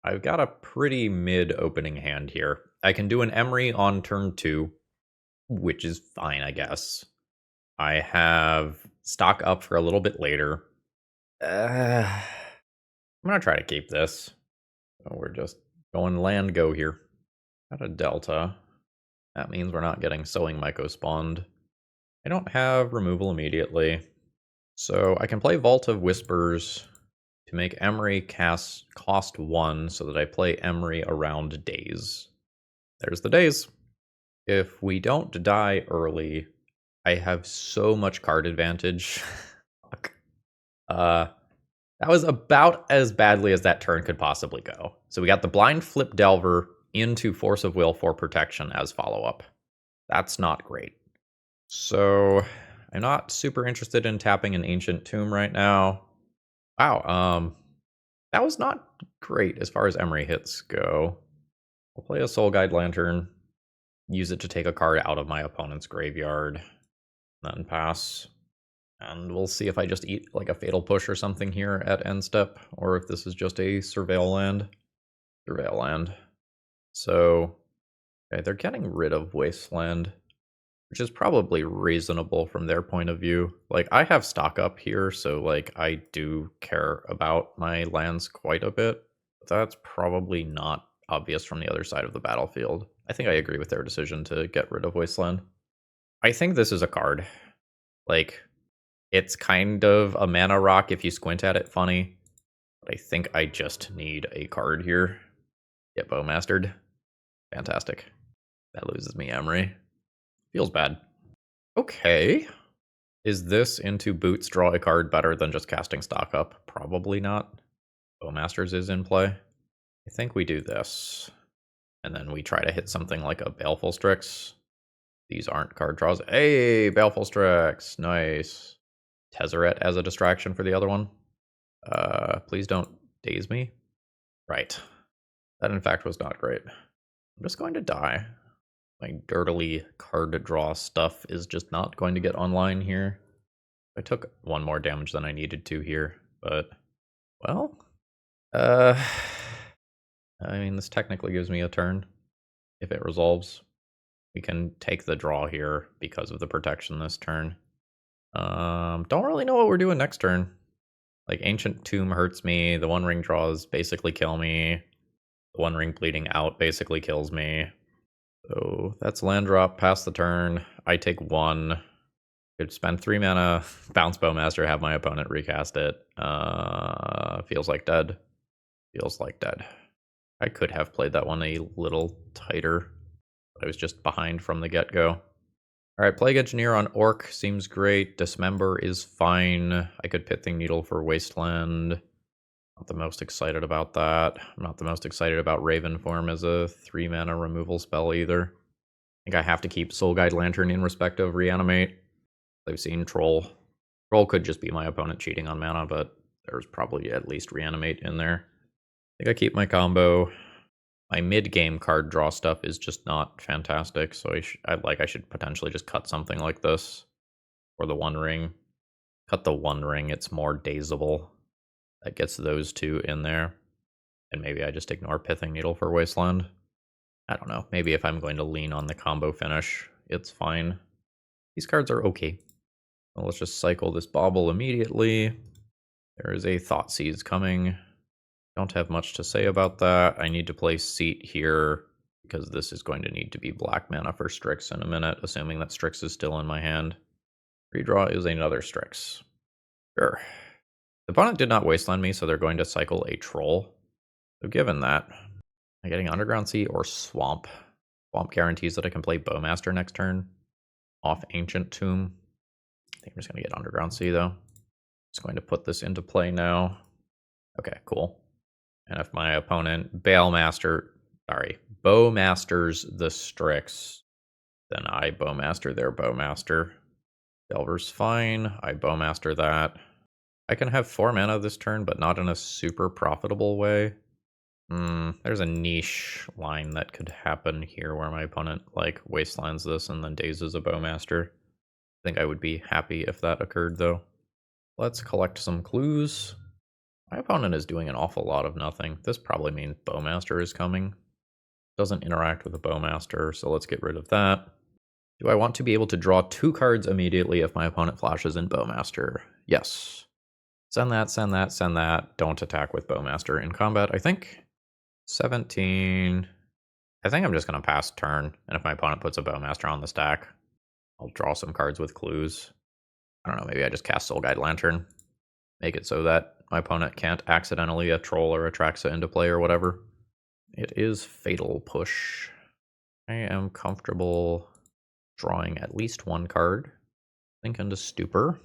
I've got a pretty mid opening hand here. I can do an Emery on turn 2, which is fine, I guess. I have stock up for a little bit later. I'm gonna try to keep this. So we're just going land go here. Got a delta. That means we're not getting Sowing Myco spawned. I don't have removal immediately. So I can play Vault of Whispers to make Emery cost 1 so that I play Emery around Daze. There's the Daze. If we don't die early, I have so much card advantage. Fuck. That was about as badly as that turn could possibly go. So we got the Blind Flip Delver into Force of Will for protection as follow-up. That's not great. So I'm not super interested in tapping an Ancient Tomb right now. Wow, that was not great as far as Emery hits go. I'll play a Soul Guide Lantern, use it to take a card out of my opponent's graveyard, then pass. And we'll see if I just eat like a Fatal Push or something here at end step, or if this is just a Surveil land. Surveil land. So, okay, they're getting rid of Wasteland, which is probably reasonable from their point of view. Like, I have stock up here, so like I do care about my lands quite a bit. But that's probably not obvious from the other side of the battlefield. I think I agree with their decision to get rid of Wasteland. I think this is a card. Like, it's kind of a mana rock if you squint at it funny. But I think I just need a card here. Get Bowmastered. Fantastic. That loses me Emery. Feels bad. Okay. Is this into Boots draw a card better than just casting stock up? Probably not. Bowmasters is in play. I think we do this. And then we try to hit something like a Baleful Strix. These aren't card draws. Hey, Baleful Strix. Nice. Tezzeret as a distraction for the other one. Please don't daze me. Right. That in fact was not great. I'm just going to die. My dirtily card draw stuff is just not going to get online here. I took 1 more damage than I needed to here, but well, I mean, this technically gives me a turn if it resolves. We can take the draw here because of the protection this turn. Don't really know what we're doing next turn. Like, Ancient Tomb hurts me. The One Ring draws basically kill me. The One Ring bleeding out basically kills me. So that's land drop, pass the turn. I take 1. Could spend 3 mana, bounce Bowmaster, have my opponent recast it. Feels like dead. Feels like dead. I could have played that one a little tighter. I was just behind from the get-go. Alright, Plague Engineer on Orc seems great. Dismember is fine. I could Pithing Needle for Wasteland. Not the most excited about that. I'm not the most excited about Raven Form as a 3 mana removal spell either. I think I have to keep Soul Guide Lantern in respect of Reanimate. I've seen Troll Roll could just be my opponent cheating on mana, but there's probably at least Reanimate in there. I think I keep my combo. My mid-game card draw stuff is just not fantastic, so I should potentially just cut something like this. Or the One Ring. Cut the One Ring, it's more dazable. That gets those two in there. And maybe I just ignore Pithing Needle for Wasteland. I don't know. Maybe if I'm going to lean on the combo finish, it's fine. These cards are okay. Well, let's just cycle this Bauble immediately. There is a Thoughtseize coming. Don't have much to say about that. I need to play Seat here because this is going to need to be black mana for Strix in a minute, assuming that Strix is still in my hand. Redraw is another Strix. Sure. The opponent did not wasteland me, so they're going to cycle a Troll. So given that, I'm getting Underground Sea or Swamp. Swamp guarantees that I can play Bowmaster next turn off Ancient Tomb. I think I'm just going to get Underground Sea, though. Just going to put this into play now. Okay, cool. And if my opponent Bowmasters the Strix, then I Bowmaster their Bowmaster. Delver's fine. I Bowmaster that. I can have 4 mana this turn, but not in a super profitable way. There's a niche line that could happen here where my opponent like wastelands this and then dazes a Bowmaster. I think I would be happy if that occurred, though. Let's collect some clues. My opponent is doing an awful lot of nothing. This probably means Bowmaster is coming. Doesn't interact with a Bowmaster, so let's get rid of that. Do I want to be able to draw 2 cards immediately if my opponent flashes in Bowmaster? Yes. Send that, send that, send that. Don't attack with Bowmaster in combat, I think. 17. I think I'm just going to pass turn, and if my opponent puts a Bowmaster on the stack, I'll draw some cards with clues. I don't know, maybe I just cast Soul Guide Lantern. Make it so that my opponent can't accidentally a Troll or a Traxa into play or whatever. It is Fatal Push. I am comfortable drawing at least 1 card. Think into Stupor.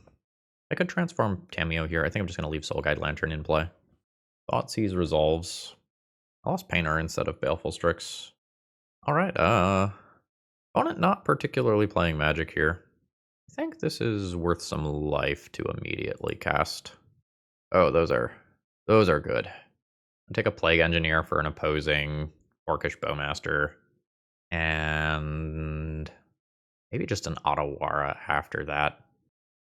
I could transform Cameo here. I think I'm just going to leave Soul Guide Lantern in play. Thoughtseize resolves. I lost Painter instead of Baleful Strix. Alright, opponent not particularly playing Magic here. I think this is worth some life to immediately cast. Oh, those are good. I'll take a Plague Engineer for an opposing Orcish Bowmaster. And maybe just an Otawara after that.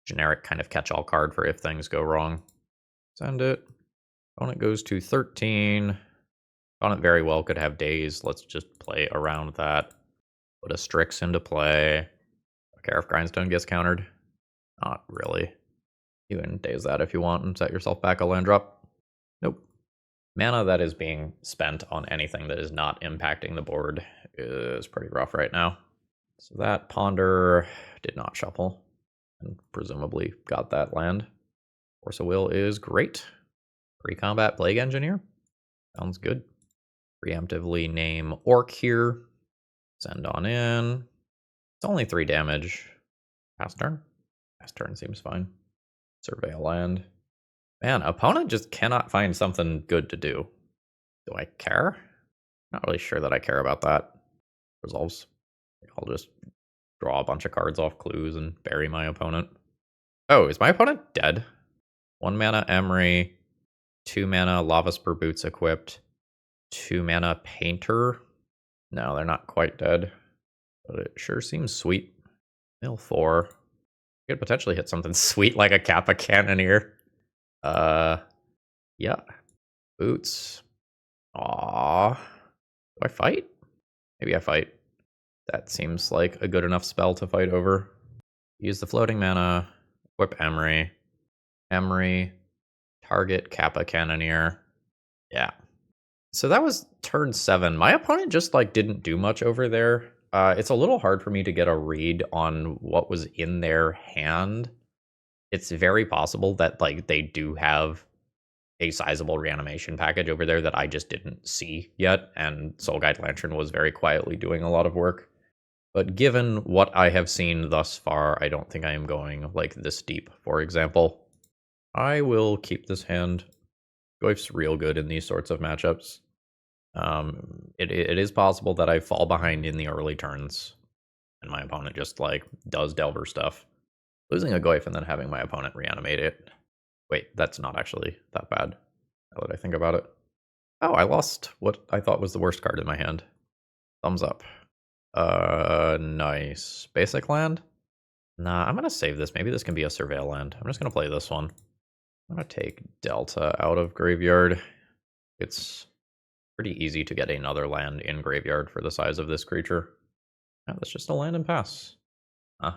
Generic kind of catch-all card for if things go wrong. Send it. Opponent goes to 13. Opponent very well could have Daze. Let's just play around that. Put a Strix into play. I don't care if Grindstone gets countered. Not really. You can Daze that if you want and set yourself back a land drop. Nope. Mana that is being spent on anything that is not impacting the board is pretty rough right now. So that Ponder did not shuffle. And presumably got that land. Force of Will is great. Pre-combat Plague Engineer. Sounds good. Preemptively name Orc here. Send on in. It's only 3 damage. Pass turn. Pass turn seems fine. Surveil land. Man, opponent just cannot find something good to do. Do I care? Not really sure that I care about that. Resolves. I'll just draw a bunch of cards off clues and bury my opponent. Oh, is my opponent dead? 1 mana Emery, 2 mana Lava Spur Boots equipped, 2 mana Painter. No, they're not quite dead, but it sure seems sweet. Mill 4. Could potentially hit something sweet like a Kappa Cannoneer. Yeah. Boots. Aww. Do I fight? Maybe I fight. That seems like a good enough spell to fight over. Use the floating mana. Equip Emery. Emery. Target Kappa Cannoneer. Yeah. So that was turn 7. My opponent just like didn't do much over there. It's a little hard for me to get a read on what was in their hand. It's very possible that like they do have a sizable reanimation package over there that I just didn't see yet, and Soul Guide Lantern was very quietly doing a lot of work. But given what I have seen thus far, I don't think I am going like this deep, for example. I will keep this hand. Goyf's real good in these sorts of matchups. It is possible that I fall behind in the early turns, and my opponent just like does Delver stuff. Losing a Goyf and then having my opponent reanimate it. Wait, that's not actually that bad, now that I think about it. Oh, I lost what I thought was the worst card in my hand. Thumbs up. Nice. Basic land? Nah, I'm gonna save this. Maybe this can be a surveil land. I'm just gonna play this one. I'm gonna take Delta out of graveyard. It's pretty easy to get another land in graveyard for the size of this creature. Yeah, that's just a land and pass. Huh.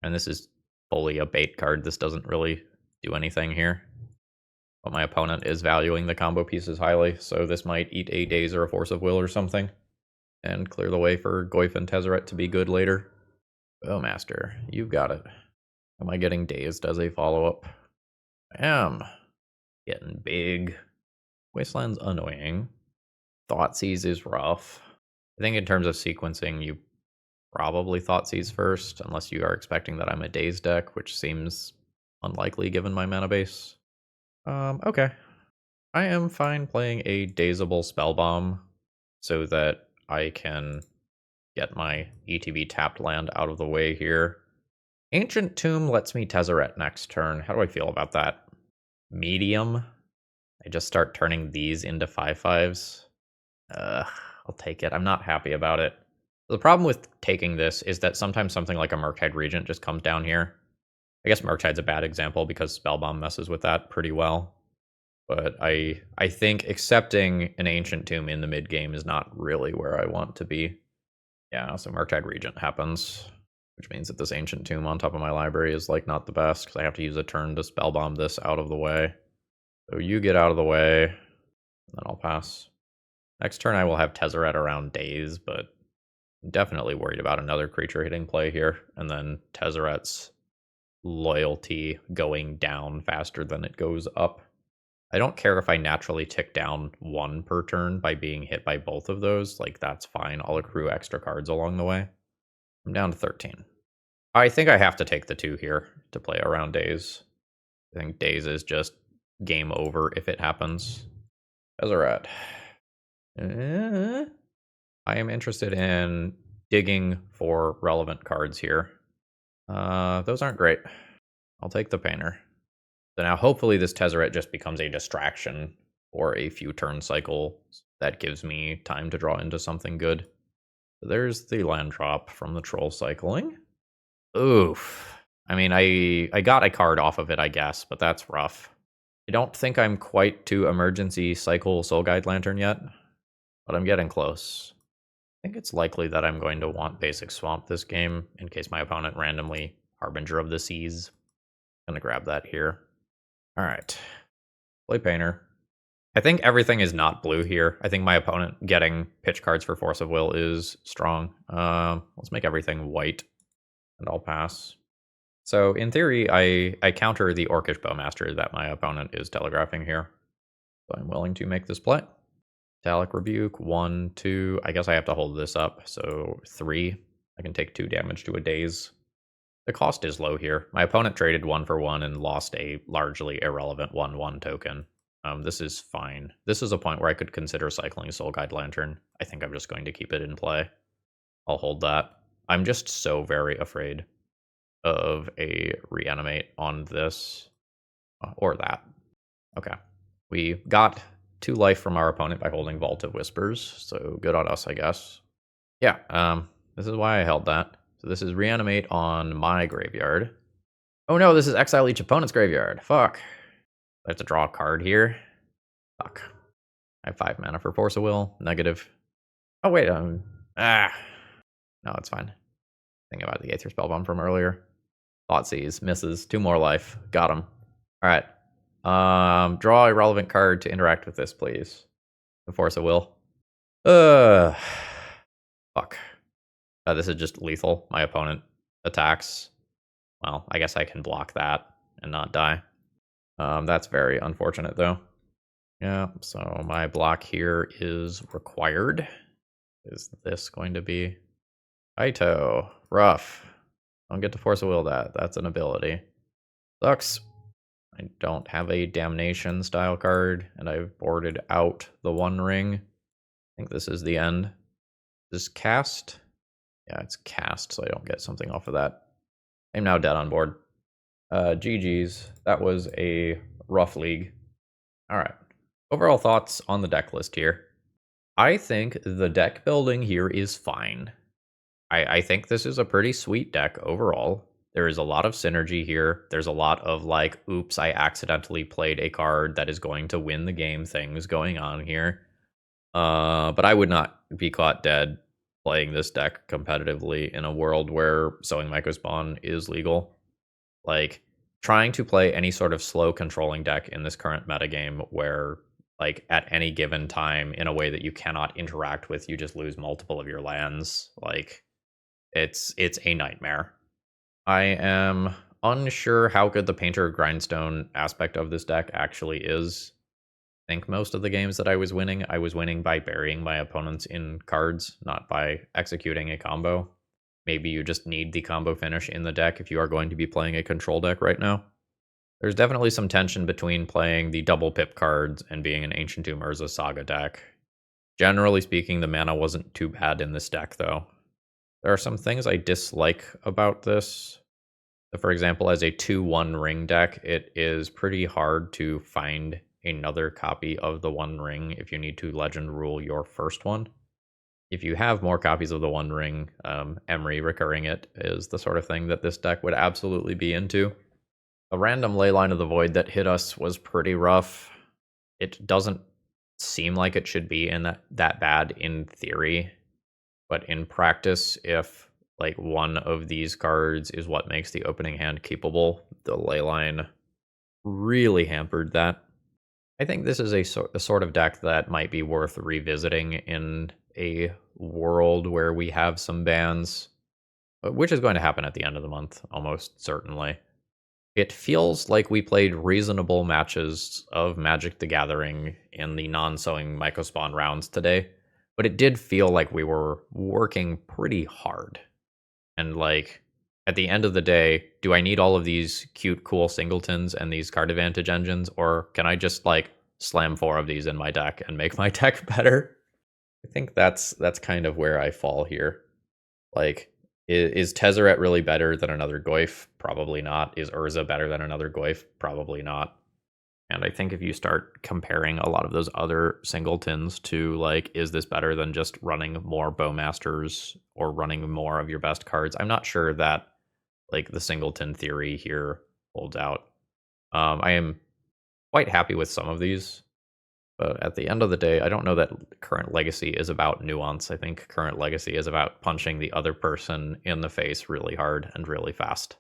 And this is fully a bait card. This doesn't really do anything here. But my opponent is valuing the combo pieces highly, so this might eat a Daze or a Force of Will or something. And clear the way for Goyf and Tezzeret to be good later. Oh, Master, you've got it. Am I getting dazed as a follow-up? I am. Getting big. Wasteland's annoying. Thoughtseize is rough. I think in terms of sequencing, you probably Thoughtseize first, unless you are expecting that I'm a Daze deck, which seems unlikely given my mana base. Okay. I am fine playing a Dazeable Spellbomb so that I can get my ETB tapped land out of the way here. Ancient Tomb lets me Tezzeret next turn. How do I feel about that? Medium. I just start turning these into 5/5s. I'll take it. I'm not happy about it. The problem with taking this is that sometimes something like a Murktide Regent just comes down here. I guess Murktide's a bad example because Spellbomb messes with that pretty well. But I think accepting an Ancient Tomb in the mid game is not really where I want to be. Yeah, so Murktide Regent happens, which means that this Ancient Tomb on top of my library is like not the best because I have to use a turn to Spellbomb this out of the way. So you get out of the way, and then I'll pass. Next turn I will have Tezzeret around Daze, but I'm definitely worried about another creature hitting play here, and then Tezzeret's loyalty going down faster than it goes up. I don't care if I naturally tick down 1 per turn by being hit by both of those. Like, that's fine. I'll accrue extra cards along the way. I'm down to 13. I think I have to take the 2 here to play around Daze. I think Daze is just game over if it happens. Tezzeret. I am interested in digging for relevant cards here. Those aren't great. I'll take the Painter. So now hopefully this Tezzeret just becomes a distraction for a few turn cycles. That gives me time to draw into something good. So there's the land drop from the Troll cycling. Oof. I mean, I got a card off of it, I guess, but that's rough. I don't think I'm quite to emergency cycle Soul Guide Lantern yet, but I'm getting close. I think it's likely that I'm going to want Basic Swamp this game in case my opponent randomly Harbinger of the Seas. I'm gonna grab that here. All right, play Painter. I think everything is not blue here. I think my opponent getting pitch cards for Force of Will is strong. Let's make everything white, and I'll pass. So in theory, I counter the Orcish Bowmaster that my opponent is telegraphing here. So I'm willing to make this play. Metallic Rebuke, 1, 2. I guess I have to hold this up, so 3. I can take 2 damage to a Daze. The cost is low here. My opponent traded 1 for 1 and lost a largely irrelevant 1/1 token. This is fine. This is a point where I could consider cycling Soul Guide Lantern. I think I'm just going to keep it in play. I'll hold that. I'm just so very afraid of a reanimate on this. Or that. Okay. We got 2 life from our opponent by holding Vault of Whispers, so good on us, I guess. Yeah, this is why I held that. So this is reanimate on my graveyard. Oh no, this is exile each opponent's graveyard. Fuck. I have to draw a card here. Fuck. I have 5 mana for Force of Will. Negative. Oh wait, no, it's fine. Think about the Aether Spellbomb from earlier. Thoughtseize, misses. 2 more life. Got him. Alright. Draw a relevant card to interact with this, please. The Force of Will. Fuck. This is just lethal. My opponent attacks. Well, I guess I can block that and not die. That's very unfortunate, though. Yeah, so my block here is required. Is this going to be... Kaito. Rough. Don't get to Force of Will that. That's an ability. Sucks. I don't have a Damnation style card, and I've boarded out the One Ring. I think this is the end. Is this cast? Yeah, it's cast, so I don't get something off of that. I'm now dead on board. GG's. That was a rough league. All right. Overall thoughts on the deck list here. I think the deck building here is fine. I think this is a pretty sweet deck overall. There is a lot of synergy here. There's a lot of like, oops, I accidentally played a card that is going to win the game things going on here. But I would not be caught dead playing this deck competitively in a world where sowing Mycospawn is legal. Like, trying to play any sort of slow controlling deck in this current metagame where, like, at any given time, in a way that you cannot interact with, you just lose multiple of your lands. Like, it's a nightmare. I am unsure how good the Painter Grindstone aspect of this deck actually is. I think most of the games that I was winning by burying my opponents in cards, not by executing a combo. Maybe you just need the combo finish in the deck if you are going to be playing a control deck right now. There's definitely some tension between playing the double pip cards and being an Ancient Tomb Urza Saga deck. Generally speaking, the mana wasn't too bad in this deck, though. There are some things I dislike about this. So for example, as a 2-1 ring deck, it is pretty hard to find another copy of the One Ring if you need to Legend Rule your first one. If you have more copies of the One Ring, Emery recurring it is the sort of thing that this deck would absolutely be into. A random Leyline of the Void that hit us was pretty rough. It doesn't seem like it should be in that bad in theory, but in practice, if like one of these cards is what makes the opening hand keepable, the Leyline really hampered that. I think this is a sort of deck that might be worth revisiting in a world where we have some bans, which is going to happen at the end of the month, almost certainly. It feels like we played reasonable matches of Magic the Gathering in the non-sowing Mycospawn rounds today, but it did feel like we were working pretty hard. And like, at the end of the day, do I need all of these cute, cool singletons and these card advantage engines, or can I just like slam 4 of these in my deck and make my deck better? I think that's kind of where I fall here. Like, is Tezzeret really better than another Goyf? Probably not. Is Urza better than another Goyf? Probably not. And I think if you start comparing a lot of those other singletons to, like, is this better than just running more Bowmasters or running more of your best cards? I'm not sure that, like, the singleton theory here holds out. I am quite happy with some of these, but at the end of the day, I don't know that current legacy is about nuance. I think current legacy is about punching the other person in the face really hard and really fast.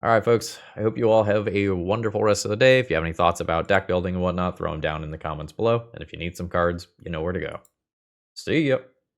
All right, folks, I hope you all have a wonderful rest of the day. If you have any thoughts about deck building and whatnot, throw them down in the comments below. And if you need some cards, you know where to go. See ya.